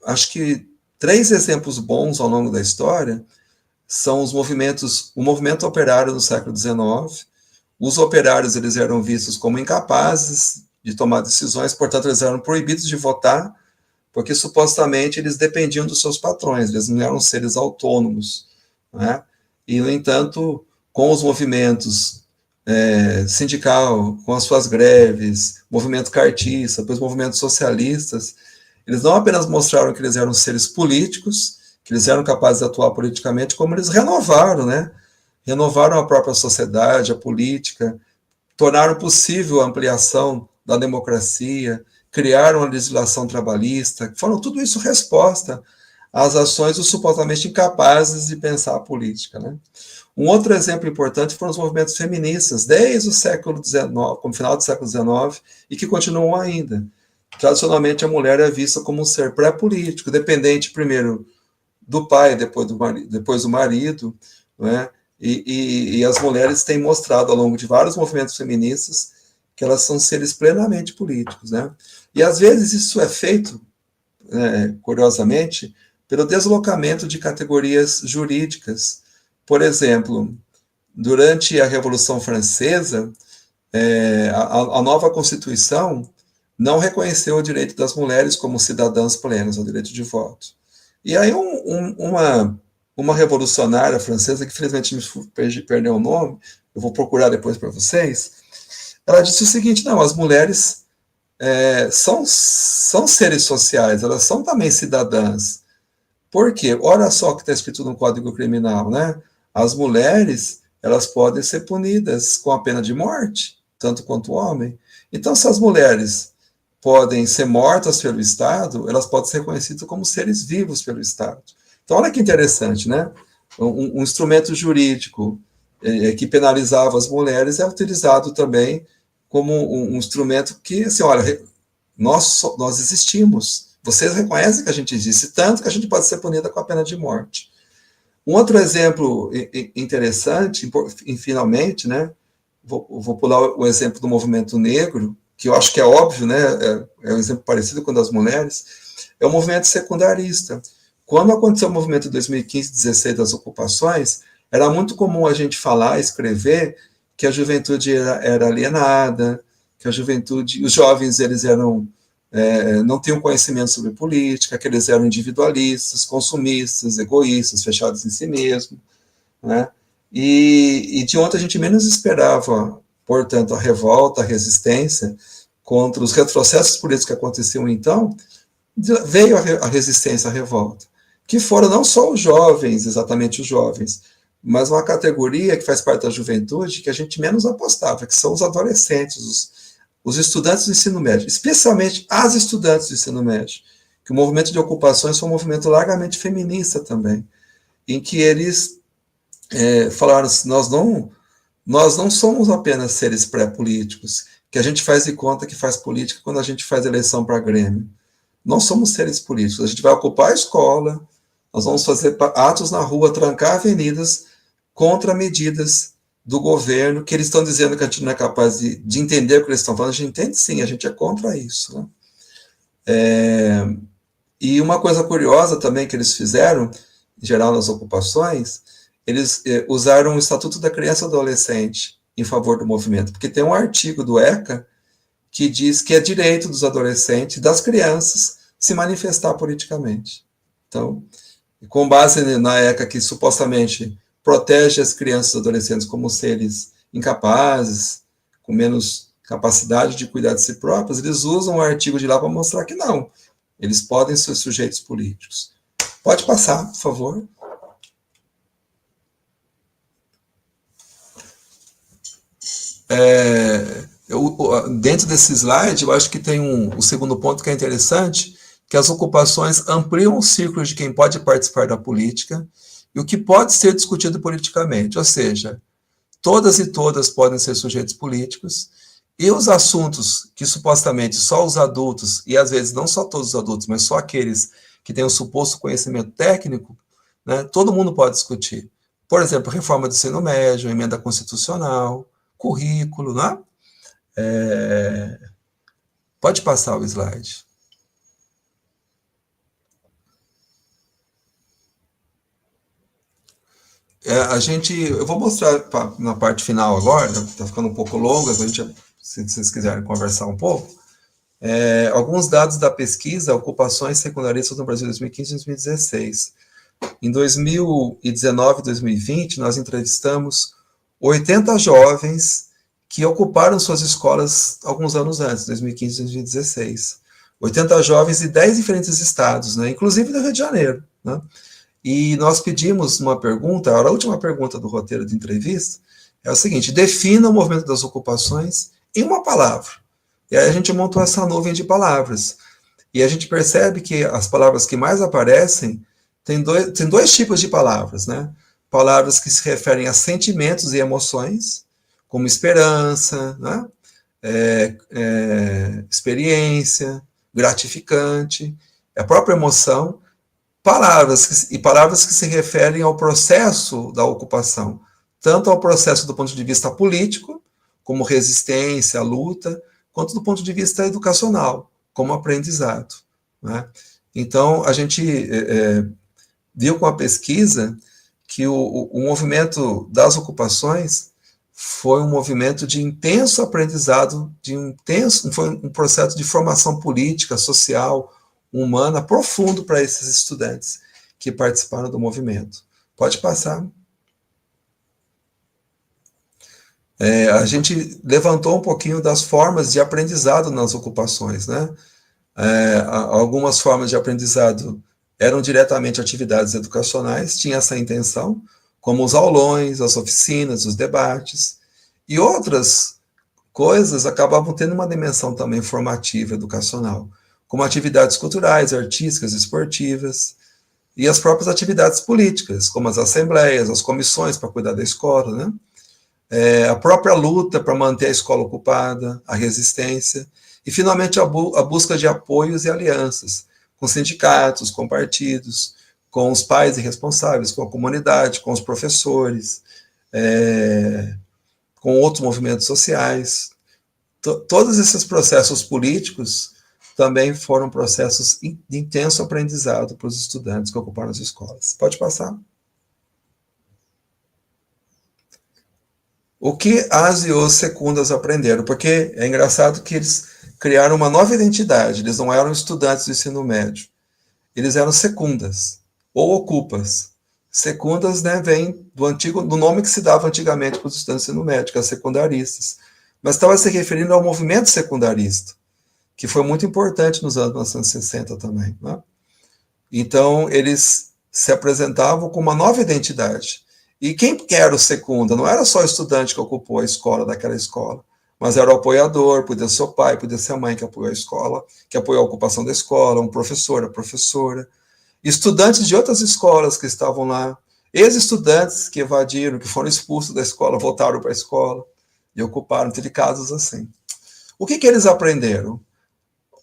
Acho que 3 exemplos bons ao longo da história são o movimento operário no século XIX. Os operários, eles eram vistos como incapazes de tomar decisões, portanto, eles eram proibidos de votar, porque supostamente eles dependiam dos seus patrões, eles não eram seres autônomos, né? E, no entanto, com os movimentos sindical, com as suas greves, movimento cartista, depois movimentos socialistas, eles não apenas mostraram que eles eram seres políticos, que eles eram capazes de atuar politicamente, como eles renovaram, né? Renovaram a própria sociedade, a política, tornaram possível a ampliação da democracia, criaram a legislação trabalhista, foram tudo isso resposta às ações dos supostamente incapazes de pensar a política, né? Um outro exemplo importante foram os movimentos feministas, desde o século XIX, como final do século XIX, e que continuam ainda. Tradicionalmente, a mulher é vista como um ser pré-político, dependente, primeiro, do pai, depois do marido, né? E as mulheres têm mostrado, ao longo de vários movimentos feministas, que elas são seres plenamente políticos, né? E, às vezes, isso é feito, curiosamente, pelo deslocamento de categorias jurídicas. Por exemplo, durante a Revolução Francesa, a nova Constituição não reconheceu o direito das mulheres como cidadãs plenas, o direito de voto. E aí uma revolucionária francesa, que infelizmente me perdeu o nome, eu vou procurar depois para vocês, ela disse o seguinte: não, as mulheres são seres sociais, elas são também cidadãs. Por quê? Olha só o que está escrito no Código Criminal, né? As mulheres, elas podem ser punidas com a pena de morte, tanto quanto o homem. Então, se as mulheres podem ser mortas pelo Estado, elas podem ser reconhecidas como seres vivos pelo Estado. Então, olha que interessante, né? Um instrumento jurídico que penalizava as mulheres é utilizado também como um instrumento que, assim, olha, nós existimos, Vocês reconhecem que a gente existe, tanto que a gente pode ser punida com a pena de morte. Um outro exemplo interessante, finalmente, né, vou pular o exemplo do movimento negro, que eu acho que é óbvio, né, é um exemplo parecido com o das mulheres, é o movimento secundarista. Quando aconteceu o movimento de 2015-16 das ocupações, era muito comum a gente falar, escrever, que a juventude era alienada, que a juventude, os jovens, eles eram, não tinham conhecimento sobre política, que eles eram individualistas, consumistas, egoístas, fechados em si mesmo, né? E de ontem a gente menos esperava, portanto, a revolta, a resistência contra os retrocessos políticos que aconteciam então, veio a resistência, a revolta, que foram não só os jovens, exatamente os jovens, mas uma categoria que faz parte da juventude que a gente menos apostava, que são os adolescentes, os estudantes do ensino médio, especialmente as estudantes do ensino médio, que o movimento de ocupações foi um movimento largamente feminista também, em que eles falaram assim, nós não somos apenas seres pré-políticos, que a gente faz de conta que faz política quando a gente faz eleição para Grêmio. Nós somos seres políticos, a gente vai ocupar a escola, nós vamos fazer atos na rua, trancar avenidas contra medidas do governo, que eles estão dizendo que a gente não é capaz de entender o que eles estão falando. A gente entende sim, a gente é contra isso, né? E uma coisa curiosa também que eles fizeram, em geral nas ocupações, eles usaram o Estatuto da Criança e do Adolescente em favor do movimento, porque tem um artigo do ECA que diz que é direito dos adolescentes, das crianças, se manifestar politicamente. Então, com base na ECA, que supostamente protege as crianças e adolescentes como seres incapazes, com menos capacidade de cuidar de si próprios, eles usam o artigo de lá para mostrar que não, eles podem ser sujeitos políticos. Pode passar, por favor. Dentro desse slide, eu acho que tem o segundo ponto que é interessante, que as ocupações ampliam o círculo de quem pode participar da política e o que pode ser discutido politicamente, ou seja, todas e todas podem ser sujeitos políticos, e os assuntos que supostamente só os adultos, e às vezes não só todos os adultos, mas só aqueles que têm o suposto conhecimento técnico, né, todo mundo pode discutir. Por exemplo, reforma do ensino médio, emenda constitucional, currículo, né? Pode passar o slide. Eu vou mostrar na parte final agora, está ficando um pouco longa, se vocês quiserem conversar um pouco, alguns dados da pesquisa Ocupações Secundaristas no Brasil 2015 e 2016. Em 2019 e 2020, nós entrevistamos 80 jovens que ocuparam suas escolas alguns anos antes, 2015 e 2016. 80 jovens de 10 diferentes estados, né, inclusive do Rio de Janeiro, né? E nós pedimos uma pergunta, a última pergunta do roteiro de entrevista, é o seguinte: defina o movimento das ocupações em uma palavra. E aí a gente montou essa nuvem de palavras. E a gente percebe que as palavras que mais aparecem tem dois tipos de palavras, né? Palavras que se referem a sentimentos e emoções, como esperança, né? Experiência, gratificante, a própria emoção, palavras que se referem ao processo da ocupação, tanto ao processo do ponto de vista político, como resistência, luta, quanto do ponto de vista educacional, como aprendizado, né? Então, a gente viu com a pesquisa que o movimento das ocupações foi um movimento de intenso aprendizado, foi um processo de formação política, social, humana, profundo para esses estudantes que participaram do movimento. Pode passar. A gente levantou um pouquinho das formas de aprendizado nas ocupações, né? Algumas formas de aprendizado eram diretamente atividades educacionais, tinha essa intenção, como os aulões, as oficinas, os debates, e outras coisas acabavam tendo uma dimensão também formativa, educacional, como atividades culturais, artísticas, esportivas, e as próprias atividades políticas, como as assembleias, as comissões para cuidar da escola, né? A própria luta para manter a escola ocupada, a resistência, e finalmente a busca de apoios e alianças, com sindicatos, com partidos, com os pais e responsáveis, com a comunidade, com os professores, com outros movimentos sociais. Todos esses processos políticos também foram processos de intenso aprendizado para os estudantes que ocuparam as escolas. Pode passar. O que as e os secundas aprenderam? Porque é engraçado que eles criaram uma nova identidade, eles não eram estudantes do ensino médio, eles eram secundas, ou ocupas. Secundas, né, vem do nome que se dava antigamente para os estudantes do ensino médio, que eram secundaristas. Mas estava se referindo ao movimento secundarista, que foi muito importante nos anos 1960 também. Né? Então, eles se apresentavam com uma nova identidade. E quem era o secunda? Não era só o estudante que ocupou a escola daquela escola, mas era o apoiador, podia ser o pai, podia ser a mãe que apoiou a escola, que apoiou a ocupação da escola, um professor, a professora, estudantes de outras escolas que estavam lá, ex-estudantes que evadiram, que foram expulsos da escola, voltaram para a escola e ocuparam, teve casos assim. O que eles aprenderam?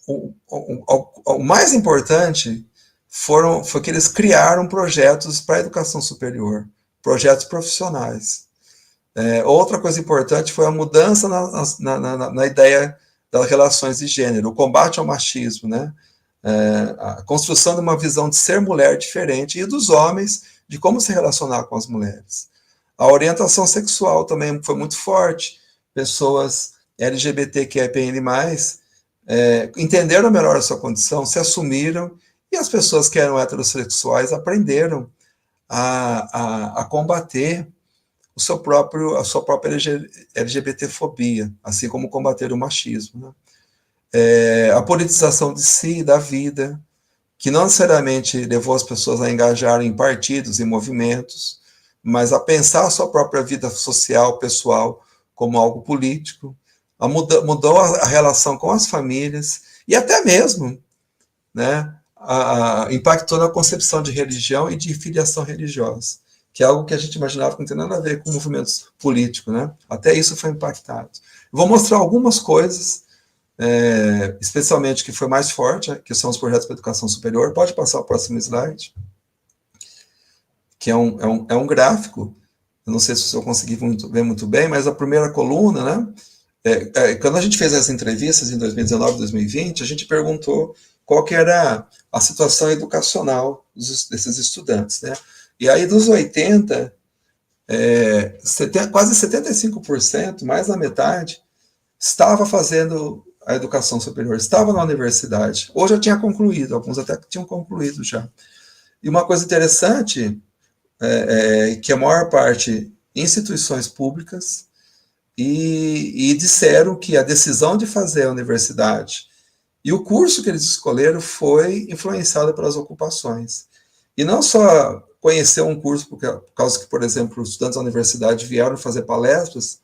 O mais importante foi que eles criaram projetos para a educação superior, projetos profissionais. Outra coisa importante foi a mudança na ideia das relações de gênero, o combate ao machismo, né? A construção de uma visão de ser mulher diferente e dos homens, de como se relacionar com as mulheres. A orientação sexual também foi muito forte. Pessoas LGBTQIAPN+, entenderam melhor a sua condição, se assumiram, e as pessoas que eram heterossexuais aprenderam a combater a sua própria LGBTfobia, assim como combater o machismo. Né? A politização de si, da vida, que não necessariamente levou as pessoas a engajarem em partidos e movimentos, mas a pensar a sua própria vida social, pessoal, como algo político. Mudou a relação com as famílias e até mesmo, né, impactou na concepção de religião e de filiação religiosa, que é algo que a gente imaginava que não tem nada a ver com movimentos políticos, né? Até isso foi impactado. Vou mostrar algumas coisas, especialmente que foi mais forte, que são os projetos para educação superior. Pode passar o próximo slide, que é um gráfico. Eu não sei se eu consegui ver muito bem, mas a primeira coluna, né? Quando a gente fez as entrevistas em 2019, 2020, a gente perguntou qual que era a situação educacional desses estudantes, né? E aí, dos 80, quase 75%, mais da metade, estava fazendo a educação superior, estava na universidade, ou já tinha concluído, alguns até tinham concluído já. E uma coisa interessante que a maior parte instituições públicas, e disseram que a decisão de fazer a universidade e o curso que eles escolheram foi influenciado pelas ocupações. E não só conhecer um curso por causa que, por exemplo, os estudantes da universidade vieram fazer palestras,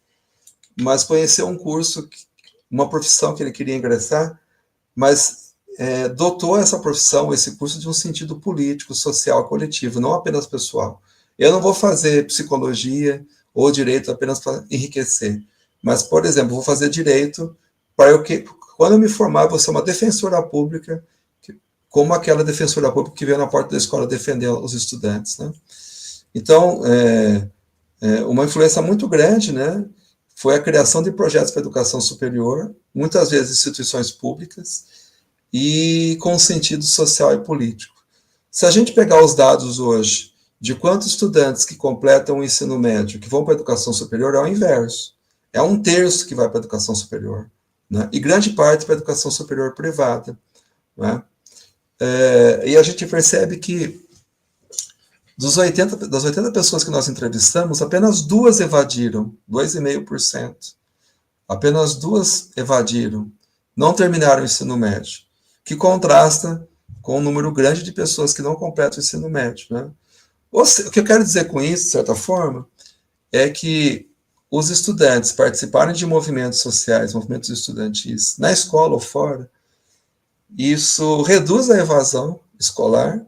mas conhecer um curso, uma profissão que ele queria ingressar, mas dotou essa profissão, esse curso, de um sentido político, social, coletivo, não apenas pessoal. Eu não vou fazer psicologia ou direito apenas para enriquecer, mas, por exemplo, vou fazer direito para quando eu me formar, vou ser uma defensora pública, como aquela defensora pública que veio na porta da escola defender os estudantes. Né? Então, uma influência muito grande, né, foi a criação de projetos para educação superior, muitas vezes instituições públicas, e com sentido social e político. Se a gente pegar os dados hoje de quantos estudantes que completam o ensino médio, que vão para a educação superior, é o inverso. É 1/3 que vai para a educação superior, né? E grande parte para a educação superior privada. Né? E a gente percebe que das 80 pessoas que nós entrevistamos, apenas 2 evadiram, 2,5%. Apenas 2 evadiram, não terminaram o ensino médio, que contrasta com o número grande de pessoas que não completam o ensino médio. Né? O que eu quero dizer com isso, de certa forma, é que os estudantes participarem de movimentos sociais, movimentos estudantis, na escola ou fora, isso reduz a evasão escolar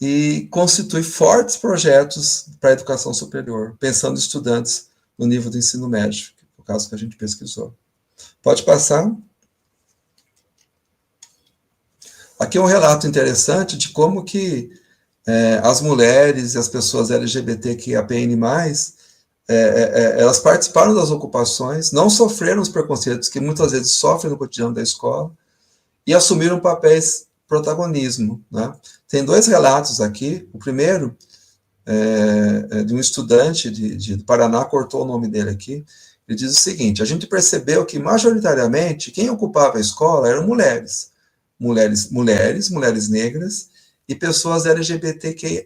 e constitui fortes projetos para a educação superior, pensando em estudantes no nível do ensino médio, que é o caso que a gente pesquisou. Pode passar. Aqui é um relato interessante de como que as mulheres e as pessoas LGBTQIAPN+, elas participaram das ocupações, não sofreram os preconceitos que muitas vezes sofrem no cotidiano da escola, e assumiram papéis protagonismo, né? Tem 2 relatos aqui. O primeiro de um estudante do Paraná, cortou o nome dele aqui. Ele diz o seguinte: a gente percebeu que majoritariamente quem ocupava a escola eram mulheres negras e pessoas LGBTQIA+.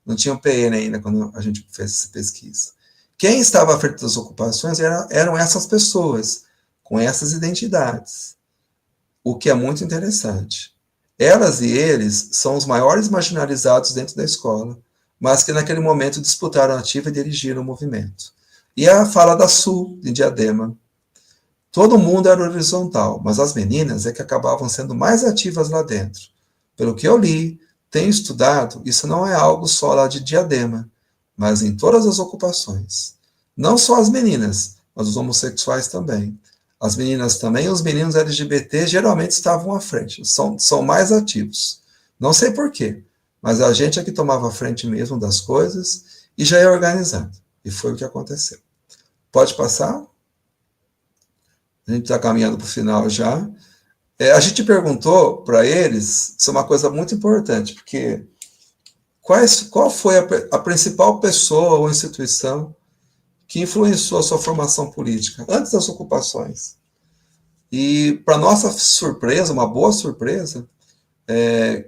Não tinha um PN ainda quando a gente fez essa pesquisa. Quem estava à frente das ocupações eram essas pessoas, com essas identidades, o que é muito interessante. Elas e eles são os maiores marginalizados dentro da escola, mas que naquele momento disputaram a ativa e dirigiram o movimento. E a fala da Sul, de Diadema. Todo mundo era horizontal, mas as meninas é que acabavam sendo mais ativas lá dentro. Pelo que eu li, tenho estudado, isso não é algo só lá de Diadema, mas em todas as ocupações. Não só as meninas, mas os homossexuais também. As meninas também, os meninos LGBT geralmente estavam à frente, são mais ativos. Não sei por quê, mas a gente é que tomava a frente mesmo das coisas e já é organizado. E foi o que aconteceu. Pode passar? A gente está caminhando para o final já. A gente perguntou para eles, isso é uma coisa muito importante, porque qual foi a principal pessoa ou instituição que influenciou a sua formação política antes das ocupações? E, para nossa surpresa, uma boa surpresa,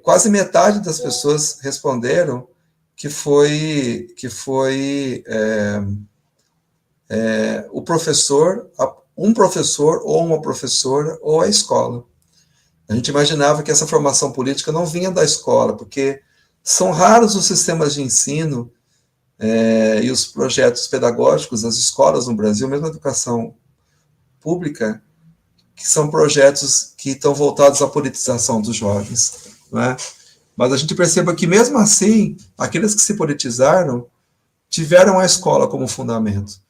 quase metade das pessoas responderam que foi o professor, um professor ou uma professora ou a escola. A gente imaginava que essa formação política não vinha da escola, porque são raros os sistemas de ensino e os projetos pedagógicos das escolas no Brasil, mesmo a educação pública, que são projetos que estão voltados à politização dos jovens, não é? Mas a gente percebe que, mesmo assim, aqueles que se politizaram tiveram a escola como fundamento,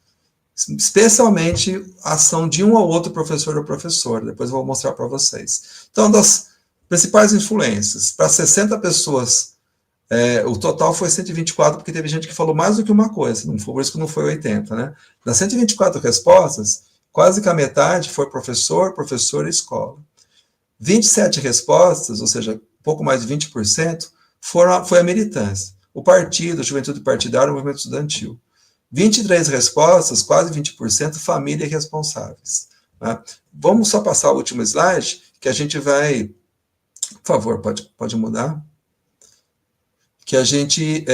especialmente a ação de um ou outro professor ou professora. Depois eu vou mostrar para vocês. Então, das principais influências, para 60 pessoas, o total foi 124, porque teve gente que falou mais do que uma coisa, não foi, por isso que não foi 80, né? Das 124 respostas, quase que a metade foi professor, professora e escola. 27 respostas, ou seja, pouco mais de 20%, foi a militância. O partido, a juventude partidária, o movimento estudantil. 23 respostas, quase 20%, família e responsáveis. Né? Vamos só passar o último slide, que a gente vai... Por favor, pode mudar? Que a gente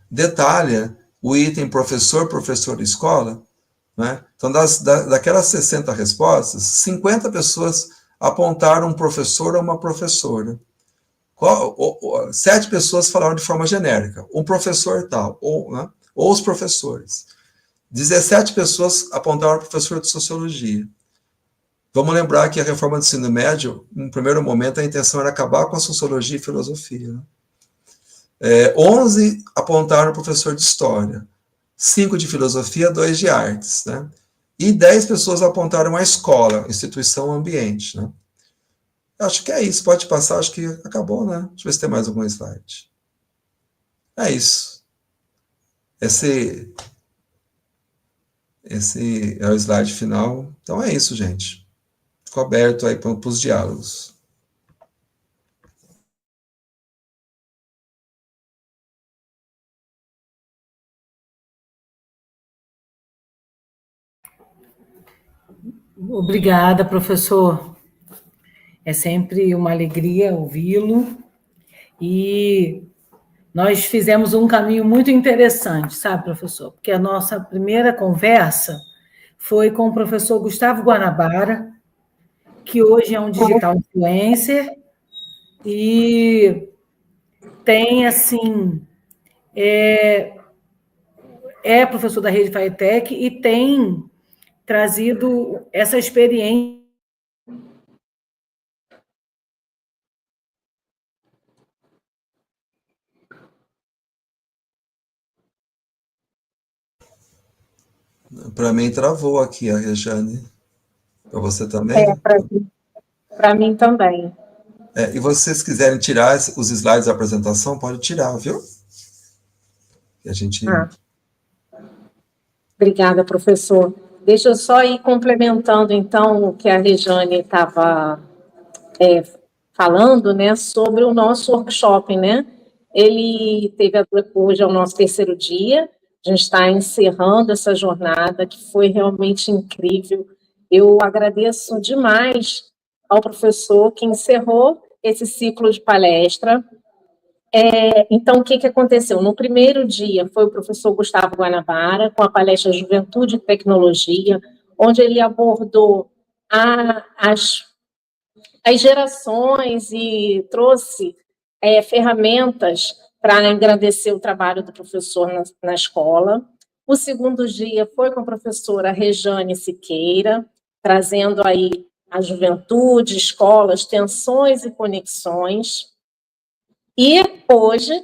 detalha o item professor, professor e escola. Né? Então, daquelas 60 respostas, 50 pessoas apontaram um professor ou uma professora. 7 pessoas falaram de forma genérica, um professor tal, ou os professores. 17 pessoas apontaram professor de sociologia. Vamos lembrar que a reforma do ensino médio, no primeiro momento, a intenção era acabar com a sociologia e filosofia. Né? 11 apontaram professor de história, 5 de filosofia, 2 de artes. Né? E 10 pessoas apontaram a escola, instituição, ambiente. Né? Acho que é isso, pode passar, acho que acabou, né? Deixa eu ver se tem mais algum slide. É isso. Esse é o slide final. Então é isso, gente. Fico aberto aí para os diálogos. Obrigada, professor. É sempre uma alegria ouvi-lo. E nós fizemos um caminho muito interessante, sabe, professor? Porque a nossa primeira conversa foi com o professor Gustavo Guanabara, que hoje é um digital influencer e tem, assim, professor da Rede FATEC e tem trazido essa experiência. Para mim travou aqui a Rejane. Para você também? Para mim Para mim também. E vocês quiserem tirar os slides da apresentação, pode tirar, viu? E a gente... Obrigada, professor. Deixa eu só ir complementando, então, o que a Rejane estava falando, né, sobre o nosso workshop, né? Ele hoje é o nosso terceiro dia, a gente está encerrando essa jornada, que foi realmente incrível. Eu agradeço demais ao professor que encerrou esse ciclo de palestra. Então, o que aconteceu? No primeiro dia foi o professor Gustavo Guanabara, com a palestra Juventude e Tecnologia, onde ele abordou as gerações e trouxe ferramentas para engrandecer o trabalho do professor na escola. O segundo dia foi com a professora Rejane Siqueira, trazendo aí a juventude, escolas, tensões e conexões. E hoje,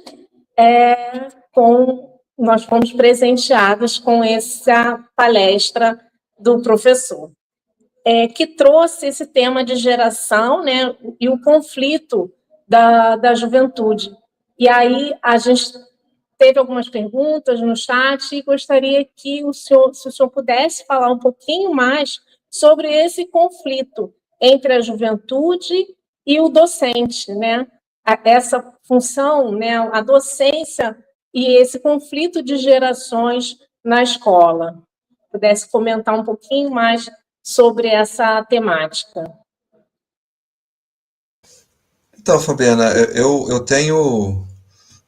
nós fomos presenteadas com essa palestra do professor, que trouxe esse tema de geração, né, e o conflito da juventude. E aí a gente teve algumas perguntas no chat e gostaria que se o senhor pudesse falar um pouquinho mais sobre esse conflito entre a juventude e o docente, né? Essa função, né, a docência e esse conflito de gerações na escola. Pudesse comentar um pouquinho mais sobre essa temática. Então, Fabiana, eu tenho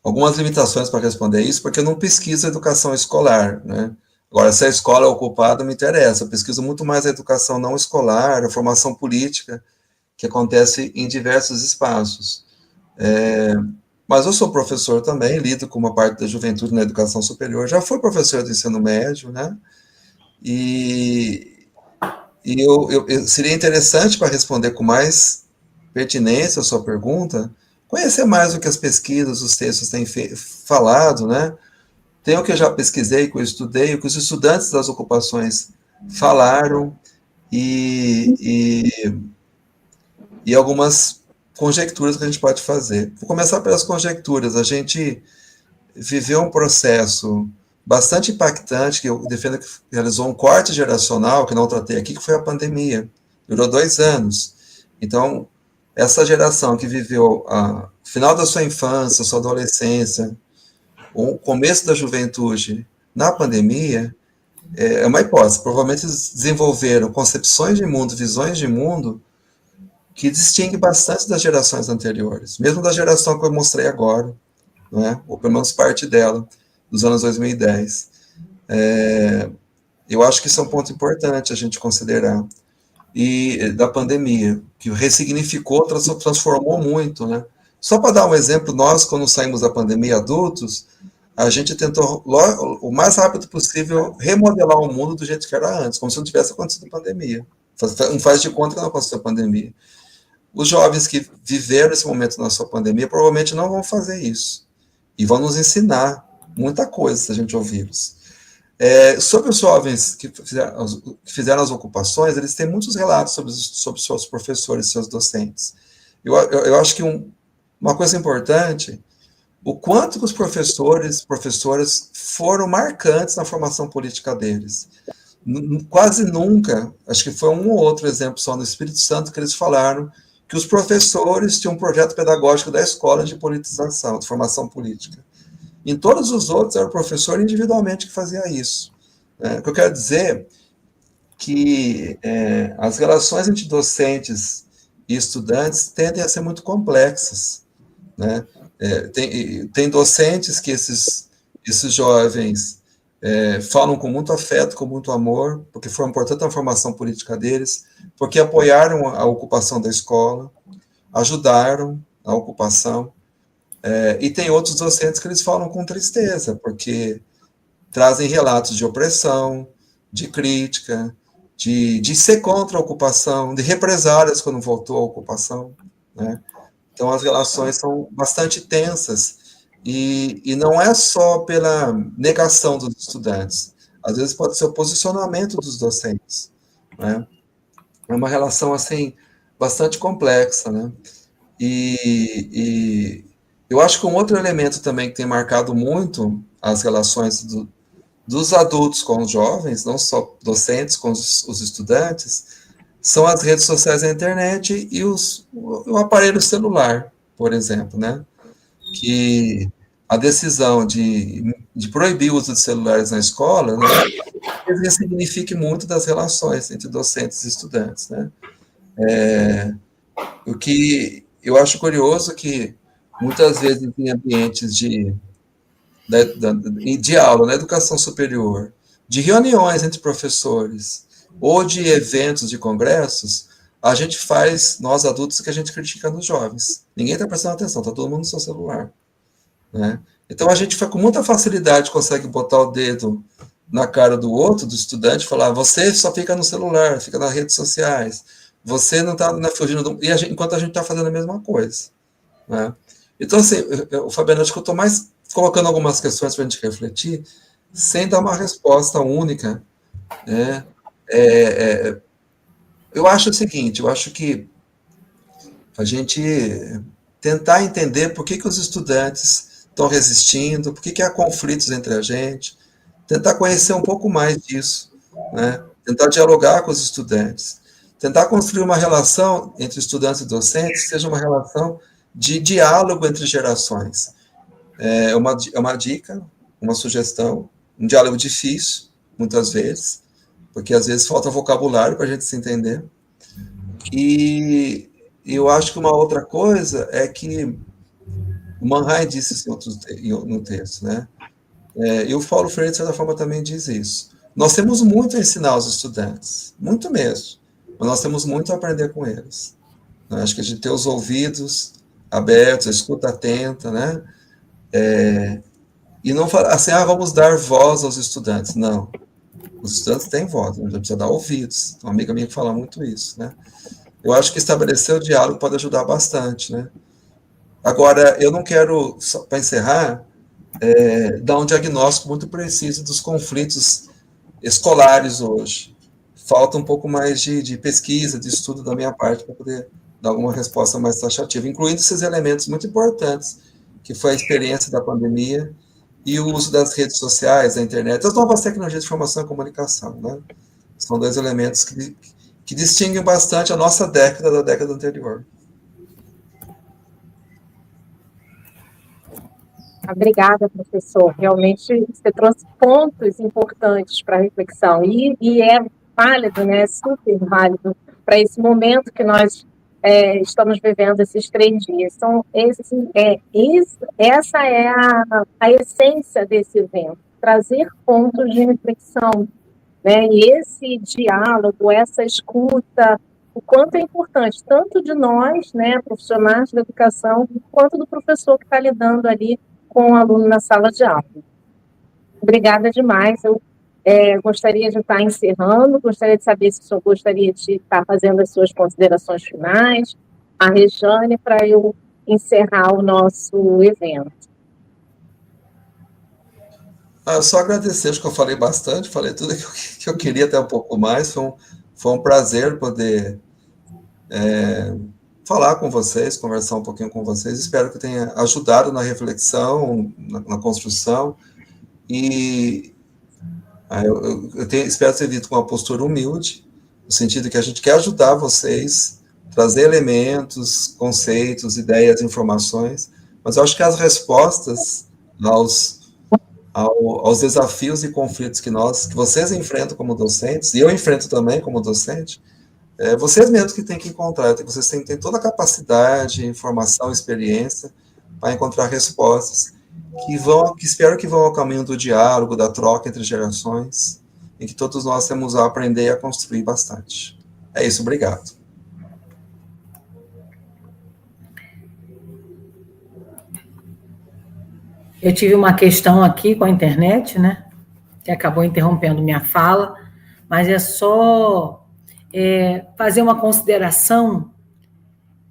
algumas limitações para responder isso, porque eu não pesquiso educação escolar, né? Agora, se a escola é ocupada, me interessa. Eu pesquiso muito mais a educação não escolar, a formação política, que acontece em diversos espaços. Mas eu sou professor também, lido com uma parte da juventude na educação superior, já fui professor do ensino médio, né? E seria interessante, para responder com mais pertinência a sua pergunta, conhecer mais o que as pesquisas, os textos têm falado, né? Tem o que eu já pesquisei, que eu estudei, o que os estudantes das ocupações falaram, e algumas conjecturas que a gente pode fazer. Vou começar pelas conjecturas. A gente viveu um processo bastante impactante, que eu defendo que realizou um corte geracional, que não tratei aqui, que foi a pandemia. Durou 2 anos. Então, essa geração que viveu o final da sua infância, sua adolescência, o começo da juventude na pandemia, é uma hipótese. Provavelmente eles desenvolveram concepções de mundo, visões de mundo, que distingue bastante das gerações anteriores, mesmo da geração que eu mostrei agora, não é? Ou pelo menos parte dela, dos anos 2010. Eu acho que isso é um ponto importante a gente considerar. E da pandemia, que ressignificou, transformou muito, né? Só para dar um exemplo, nós, quando saímos da pandemia adultos, a gente tentou, o mais rápido possível, remodelar o mundo do jeito que era antes, como se não tivesse acontecido a pandemia. Não faz de conta que não aconteceu a pandemia. Os jovens que viveram esse momento na sua pandemia provavelmente não vão fazer isso. E vão nos ensinar muita coisa se a gente ouvi-los. Sobre os jovens que fizeram as ocupações, eles têm muitos relatos sobre seus professores, seus docentes. Eu acho que uma coisa importante, o quanto que os professoras foram marcantes na formação política deles. Quase nunca, acho que foi um ou outro exemplo só no Espírito Santo, que eles falaram que os professores tinham um projeto pedagógico da escola de politização, de formação política. Em todos os outros, era o professor individualmente que fazia isso. O que eu quero dizer que as relações entre docentes e estudantes tendem a ser muito complexas, né? Tem docentes que esses jovens falam com muito afeto, com muito amor, porque foram importantes na formação política deles, porque apoiaram a ocupação da escola, ajudaram a ocupação, e tem outros docentes que eles falam com tristeza, porque trazem relatos de opressão, de crítica, de ser contra a ocupação, de represálias quando voltou à ocupação, né? Então, as relações são bastante tensas, e não é só pela negação dos estudantes, às vezes pode ser o posicionamento dos docentes, né? É uma relação, assim, bastante complexa, né? E eu acho que um outro elemento também que tem marcado muito as relações dos adultos com os jovens, não só docentes com os estudantes, são as redes sociais e a internet e o aparelho celular, por exemplo, né? Que a decisão de proibir o uso de celulares na escola, né, signifique muito das relações entre docentes e estudantes, né? O que eu acho curioso que muitas vezes em ambientes de aula, na educação superior, de reuniões entre professores, ou de eventos, de congressos, a gente faz, nós adultos, o que a gente critica nos jovens. Ninguém está prestando atenção, está todo mundo no seu celular, né? Então, a gente, com muita facilidade, consegue botar o dedo na cara do outro, do estudante, falar, você só fica no celular, fica nas redes sociais, você não está fugindo do... enquanto a gente está fazendo a mesma coisa, né? Então, assim, o Fabiano, acho que eu estou mais colocando algumas questões para a gente refletir, sem dar uma resposta única, né? Eu acho o seguinte, eu acho que a gente tentar entender por que os estudantes estão resistindo, por que há conflitos entre a gente, tentar conhecer um pouco mais disso, né? Tentar dialogar com os estudantes, tentar construir uma relação entre estudantes e docentes, que seja uma relação de diálogo entre gerações. É uma dica, uma sugestão, um diálogo difícil, muitas vezes, porque às vezes falta vocabulário para a gente se entender. E eu acho que uma outra coisa é que o Manhai disse isso no texto, né? E o Paulo Freire, de certa forma, também diz isso. Nós temos muito a ensinar aos estudantes, muito mesmo, mas nós temos muito a aprender com eles. Eu acho que a gente tem os ouvidos abertos, a escuta atenta, né? E não falar assim, vamos dar voz aos estudantes. Não. Os estudantes têm voz, a gente precisa dar ouvidos. Uma amiga minha que fala muito isso, né? Eu acho que estabelecer o diálogo pode ajudar bastante, né? Agora, eu não quero, para encerrar, dar um diagnóstico muito preciso dos conflitos escolares hoje. Falta um pouco mais de pesquisa, de estudo da minha parte para poder dar alguma resposta mais taxativa, incluindo esses elementos muito importantes, que foi a experiência da pandemia e o uso das redes sociais, da internet, as novas tecnologias de informação e comunicação, né? São dois elementos que distinguem bastante a nossa década da década anterior. Obrigada, professor. Realmente você trouxe pontos importantes para a reflexão e é válido, né? Super válido para esse momento que nós estamos vivendo esses 3 dias. Então, essa é a essência desse evento, trazer pontos de reflexão, né? E esse diálogo, essa escuta, o quanto é importante, tanto de nós, né, profissionais da educação, quanto do professor que está lidando ali com o aluno na sala de aula. Obrigada demais. Eu gostaria de estar encerrando, gostaria de saber se o senhor gostaria de estar fazendo as suas considerações finais, a Rejane, para eu encerrar o nosso evento. Eu só agradecer, acho que eu falei bastante, falei tudo que eu queria, até um pouco mais. Foi um prazer poder falar com vocês, conversar um pouquinho com vocês. Espero que tenha ajudado na reflexão, na construção. E espero ter vindo com uma postura humilde, no sentido que a gente quer ajudar vocês, trazer elementos, conceitos, ideias, informações, mas eu acho que as respostas aos desafios e conflitos que vocês enfrentam como docentes, e eu enfrento também como docente, vocês mesmos que têm que encontrar, vocês têm que ter toda a capacidade, informação, experiência, para encontrar respostas que espero que vão ao caminho do diálogo, da troca entre gerações, em que todos nós temos a aprender e a construir bastante. É isso, obrigado. Eu tive uma questão aqui com a internet, né, que acabou interrompendo minha fala, mas é só fazer uma consideração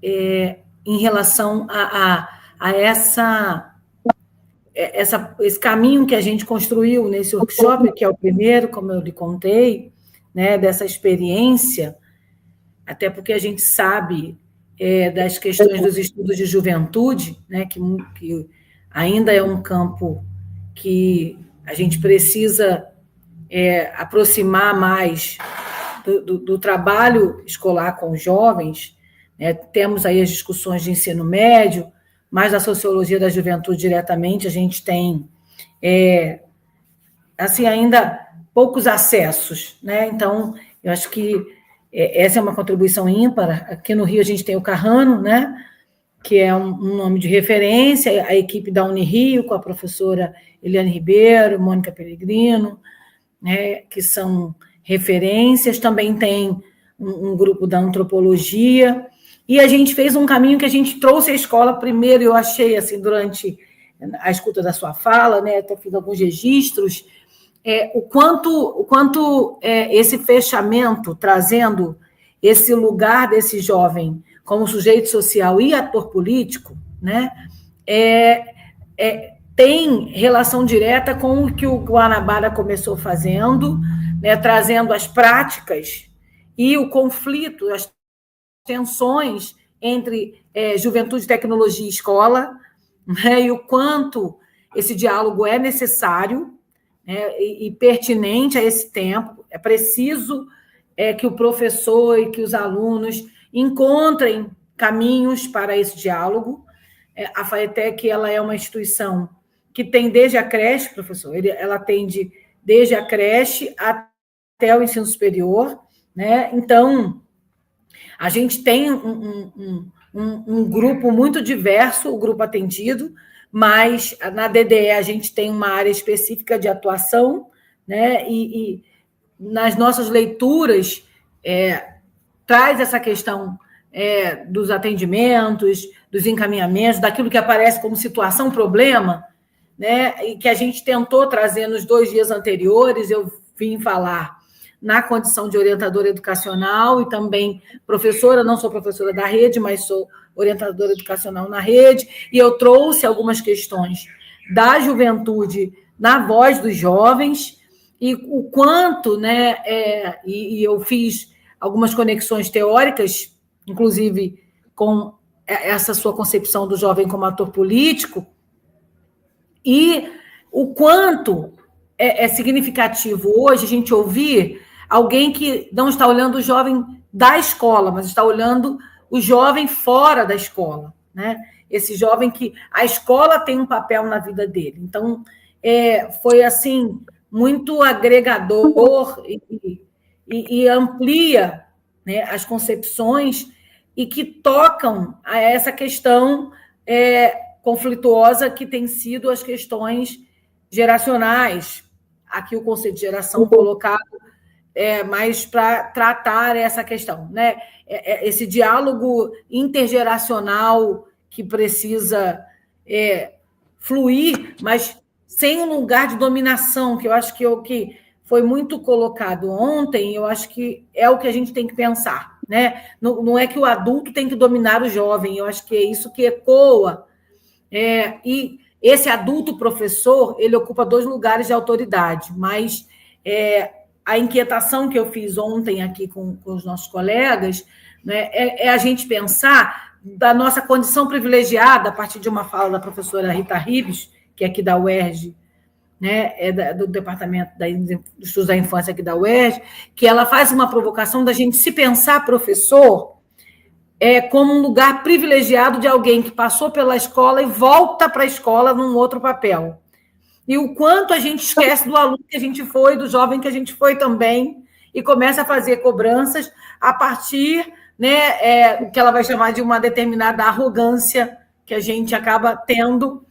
em relação a esse caminho que a gente construiu nesse workshop, que é o primeiro, como eu lhe contei, né, dessa experiência. até porque a gente sabe das questões dos estudos de juventude, né, que ainda é um campo que a gente precisa aproximar mais do trabalho escolar com os jovens, né? Temos aí as discussões de ensino médio, mas a sociologia da juventude diretamente a gente tem assim, ainda poucos acessos, né? Então, eu acho que essa é uma contribuição ímpar. Aqui no Rio a gente tem o Carrano, né? Que é um nome de referência, a equipe da Unirio, com a professora Eliane Ribeiro, Mônica Peregrino, né? Que são referências. Também tem um grupo da antropologia, e a gente fez um caminho que a gente trouxe à escola primeiro. Eu achei, assim, durante a escuta da sua fala, né? Até fiz alguns registros, o quanto esse fechamento, trazendo esse lugar desse jovem como sujeito social e ator político, né, tem relação direta com o que o Guanabara começou fazendo, né, trazendo as práticas e o conflito, as tensões entre juventude, tecnologia e escola, né, e o quanto esse diálogo é necessário, e pertinente a esse tempo. É preciso que o professor e que os alunos encontrem caminhos para esse diálogo. A FAETEC, ela é uma instituição que tem desde a creche, professor, ela atende desde a creche até o ensino superior, né? Então, a gente tem um grupo muito diverso, o grupo atendido, mas na DDE a gente tem uma área específica de atuação, né? E nas nossas leituras traz essa questão dos atendimentos, dos encaminhamentos, daquilo que aparece como situação-problema, né? E que a gente tentou trazer nos 2 dias anteriores. Eu vim falar na condição de orientadora educacional e também professora, não sou professora da rede, mas sou orientadora educacional na rede, e eu trouxe algumas questões da juventude na voz dos jovens, e o quanto, né, e eu fiz algumas conexões teóricas, inclusive com essa sua concepção do jovem como ator político, e o quanto é significativo hoje a gente ouvir alguém que não está olhando o jovem da escola, mas está olhando o jovem fora da escola, né? Esse jovem que a escola tem um papel na vida dele. Então, foi assim muito agregador e amplia, né, as concepções, e que tocam a essa questão conflituosa que tem sido as questões geracionais. Aqui o conceito de geração colocado mais para tratar essa questão, né? Esse diálogo intergeracional que precisa fluir, mas sem um lugar de dominação, que eu acho que é o que foi muito colocado ontem. Eu acho que é o que a gente tem que pensar, né? Não é que o adulto tem que dominar o jovem, eu acho que é isso que ecoa. E esse adulto professor, ele ocupa 2 lugares de autoridade, mas a inquietação que eu fiz ontem aqui com os nossos colegas, né, a gente pensar da nossa condição privilegiada, a partir de uma fala da professora Rita Rives, que é aqui da UERJ, né, do Departamento de Estudos da Infância aqui da UERJ, que ela faz uma provocação da gente se pensar professor como um lugar privilegiado de alguém que passou pela escola e volta para a escola num outro papel. E o quanto a gente esquece do aluno que a gente foi, do jovem que a gente foi também, e começa a fazer cobranças a partir, né, que ela vai chamar de uma determinada arrogância que a gente acaba tendo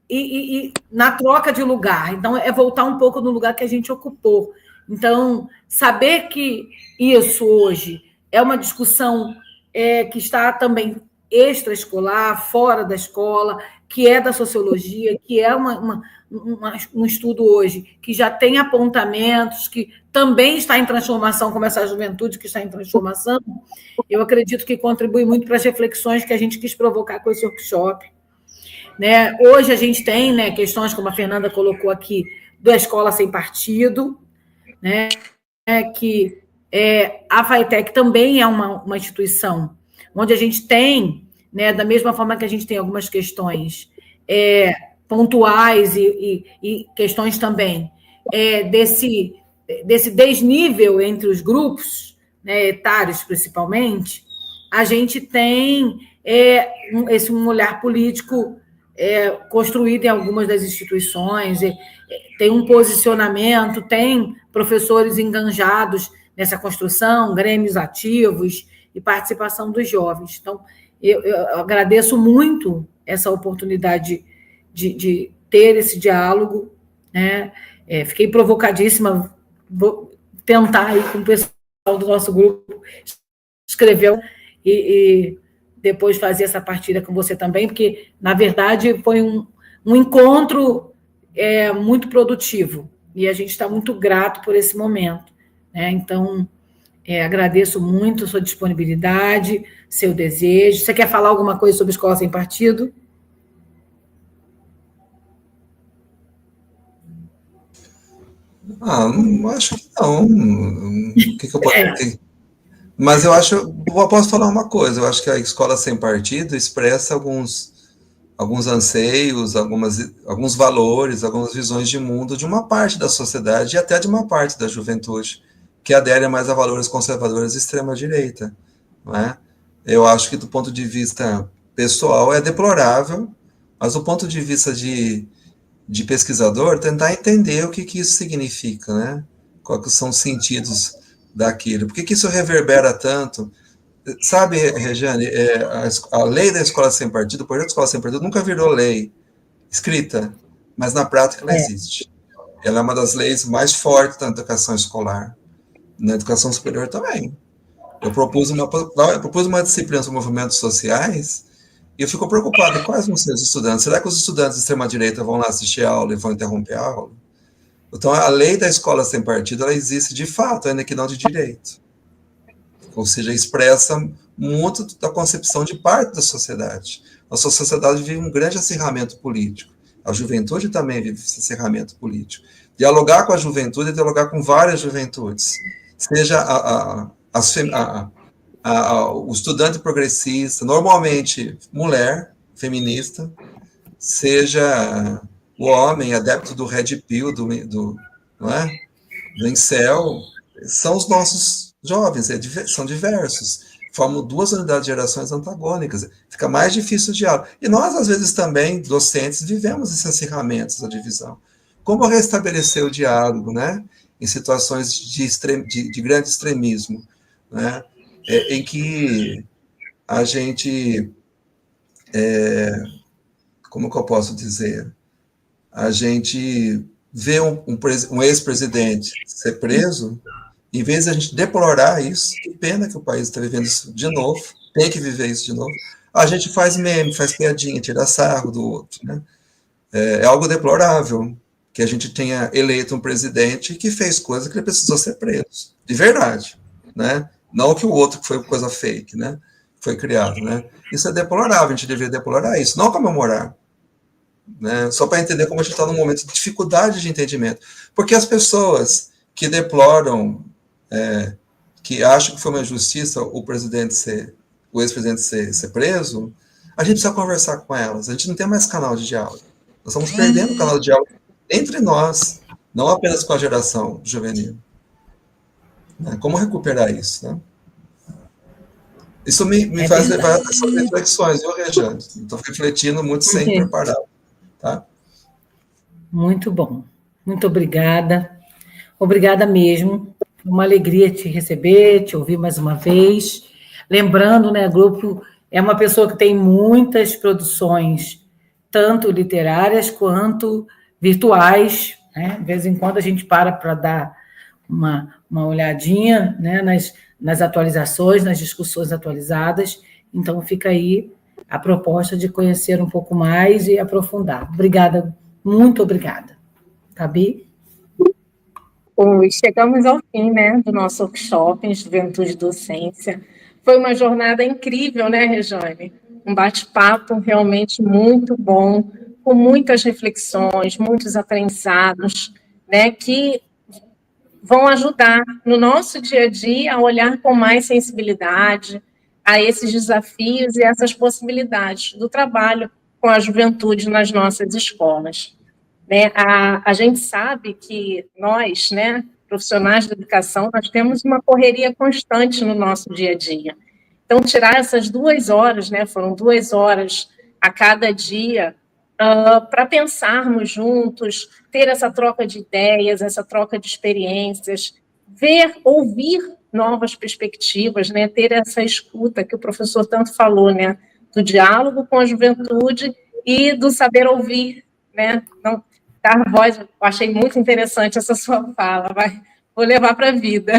e na troca de lugar. Então, voltar um pouco no lugar que a gente ocupou. Então, saber que isso hoje é uma discussão que está também extraescolar, fora da escola, que é da sociologia, que é um estudo hoje que já tem apontamentos, que também está em transformação, como essa juventude que está em transformação. Eu acredito que contribui muito para as reflexões que a gente quis provocar com esse workshop, né? Hoje a gente tem, né, questões, como a Fernanda colocou aqui, da escola sem partido, né, que A FATEC também é uma instituição onde a gente tem, né, da mesma forma que a gente tem algumas questões pontuais e questões também desse desnível entre os grupos, né, etários principalmente, a gente tem um olhar político construído em algumas das instituições, tem um posicionamento, tem professores enganjados nessa construção, grêmios ativos e participação dos jovens. Então, eu agradeço muito essa oportunidade de ter esse diálogo, né? Fiquei provocadíssima, vou tentar aí com o pessoal do nosso grupo escrever e depois fazer essa partilha com você também, porque, na verdade, foi um encontro muito produtivo, e a gente está muito grato por esse momento, né? Então, agradeço muito a sua disponibilidade, seu desejo. Você quer falar alguma coisa sobre Escola Sem Partido? Acho que não. O que eu posso... Mas eu posso falar uma coisa, eu acho que a Escola Sem Partido expressa alguns anseios, alguns valores, algumas visões de mundo de uma parte da sociedade e até de uma parte da juventude, que adere mais a valores conservadores de extrema-direita, não é? Eu acho que, do ponto de vista pessoal, é deplorável, mas do ponto de vista de pesquisador, tentar entender o que isso significa, né? Quais são os sentidos daquilo, por que isso reverbera tanto? Sabe, Regiane, a lei da Escola Sem Partido, o projeto da Escola Sem Partido nunca virou lei escrita, mas na prática ela existe. Ela é uma das leis mais fortes da educação escolar, na educação superior também. Eu propus uma disciplina sobre movimentos sociais e eu fico preocupado, quais vão ser os estudantes? Será que os estudantes de extrema-direita vão lá assistir a aula e vão interromper a aula? Então, a lei da Escola Sem Partido, ela existe de fato, ainda que não de direito. Ou seja, expressa muito da concepção de parte da sociedade. Nossa sociedade vive um grande acirramento político. A juventude também vive esse acirramento político. Dialogar com a juventude é dialogar com várias juventudes. Seja o estudante progressista, normalmente mulher, feminista, seja o homem, adepto do Red Pill, não é? Do incel, são os nossos jovens, são diversos, formam duas unidades de gerações antagônicas, fica mais difícil o diálogo. E nós, às vezes, também, docentes, vivemos esses acirramentos da divisão. Como restabelecer o diálogo, né? Em situações de grande extremismo, né? Em que a gente, como que eu posso dizer? A gente vê um ex-presidente ser preso, em vez de a gente deplorar isso, que pena que o país está vivendo isso de novo, tem que viver isso de novo, a gente faz meme, faz piadinha, tira sarro do outro, né? É algo deplorável que a gente tenha eleito um presidente que fez coisa que ele precisou ser preso, de verdade, né? Não que o outro que foi coisa fake, né? Foi criado, né? Isso é deplorável, a gente deveria deplorar isso, não comemorar. Né? Só para entender como a gente está num momento de dificuldade de entendimento. Porque as pessoas que deploram, que acham que foi uma injustiça o ex-presidente ser preso, a gente precisa conversar com elas. A gente não tem mais canal de diálogo. Nós estamos perdendo o canal de diálogo entre nós, não apenas com a geração juvenil. Né? Como recuperar isso? Né? Isso me faz levar essas reflexões, viu, Regiane? Estou refletindo muito sem preparar. Tá? Muito bom. Muito obrigada. Obrigada mesmo. Uma alegria te receber, te ouvir mais uma vez. Lembrando, né, o grupo é uma pessoa que tem muitas produções, tanto literárias quanto virtuais. Né? De vez em quando a gente para dar uma olhadinha, né, nas atualizações, nas discussões atualizadas. Então, fica aí a proposta de conhecer um pouco mais e aprofundar. Obrigada, muito obrigada. Gabi? Chegamos ao fim, né, do nosso workshop em Juventude e Docência. Foi uma jornada incrível, né, Regiane? Um bate-papo realmente muito bom, com muitas reflexões, muitos aprendizados, né, que vão ajudar no nosso dia a dia a olhar com mais sensibilidade a esses desafios e essas possibilidades do trabalho com a juventude nas nossas escolas. Né? A gente sabe que nós, né, profissionais da educação, nós temos uma correria constante no nosso dia a dia. Então, tirar essas 2 horas, né, foram 2 horas a cada dia, para pensarmos juntos, ter essa troca de ideias, essa troca de experiências, ouvir novas perspectivas, né, ter essa escuta que o professor tanto falou, né, do diálogo com a juventude e do saber ouvir, né, não dar voz. Eu achei muito interessante essa sua fala, vou levar para a vida.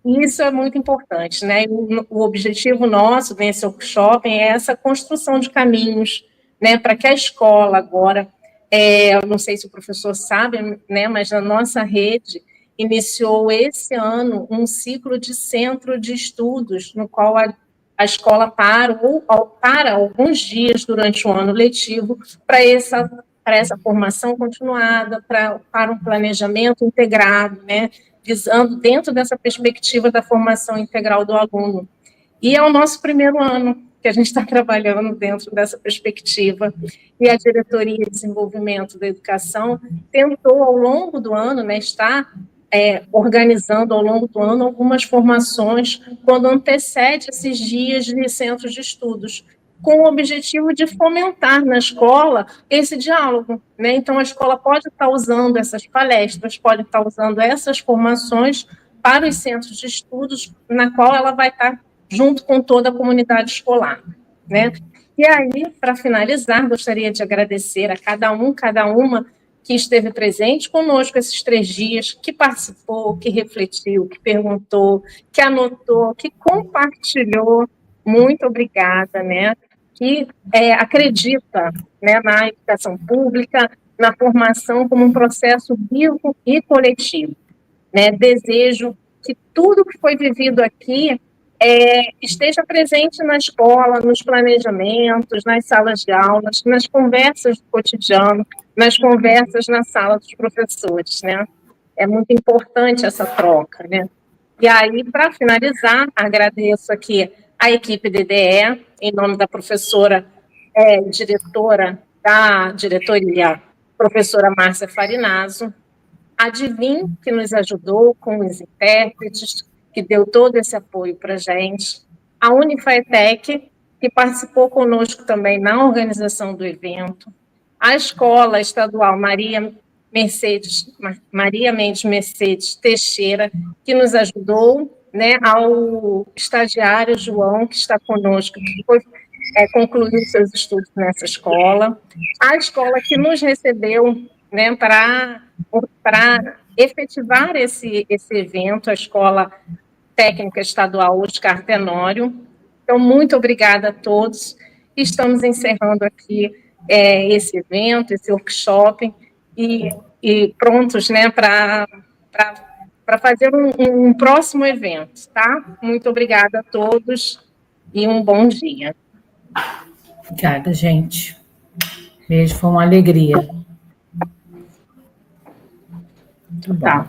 Isso é muito importante, né? O objetivo nosso nesse workshop é essa construção de caminhos, né, para que a escola agora, eu não sei se o professor sabe, né, mas na nossa rede iniciou esse ano um ciclo de centro de estudos, no qual a escola para alguns dias durante o ano letivo para essa formação continuada, para um planejamento integrado, né, visando dentro dessa perspectiva da formação integral do aluno. E é o nosso primeiro ano que a gente está trabalhando dentro dessa perspectiva, e a Diretoria de Desenvolvimento da Educação tentou, ao longo do ano, né, está organizando ao longo do ano algumas formações quando antecede esses dias de centros de estudos, com o objetivo de fomentar na escola esse diálogo, né? Então, a escola pode estar usando essas palestras, pode estar usando essas formações para os centros de estudos, na qual ela vai estar junto com toda a comunidade escolar, né? E aí, para finalizar, gostaria de agradecer a cada uma que esteve presente conosco esses 3 dias, que participou, que refletiu, que perguntou, que anotou, que compartilhou. Muito obrigada, né? Que acredita, né, na educação pública, na formação como um processo vivo e coletivo, né? Desejo que tudo que foi vivido aqui esteja presente na escola, nos planejamentos, nas salas de aulas, nas conversas do cotidiano, nas conversas na sala dos professores, né? É muito importante essa troca, né? E aí, para finalizar, agradeço aqui a equipe DDE, em nome da professora diretora da diretoria, professora Márcia Farinaso, a Divin, que nos ajudou com os intérpretes, que deu todo esse apoio para a gente, a Unifaetec, que participou conosco também na organização do evento, a Escola Estadual Maria Mendes Mercedes Teixeira, que nos ajudou, né, ao estagiário João, que está conosco, que foi concluiu seus estudos nessa escola, a escola que nos recebeu, né, para efetivar esse evento, a Escola Técnica Estadual Oscar Tenório. Então, muito obrigada a todos. Estamos encerrando aqui esse evento, esse workshop, e prontos, né, para fazer um próximo evento, tá? Muito obrigada a todos e um bom dia. Obrigada, gente. Beijo, foi uma alegria. Muito bom. Tá.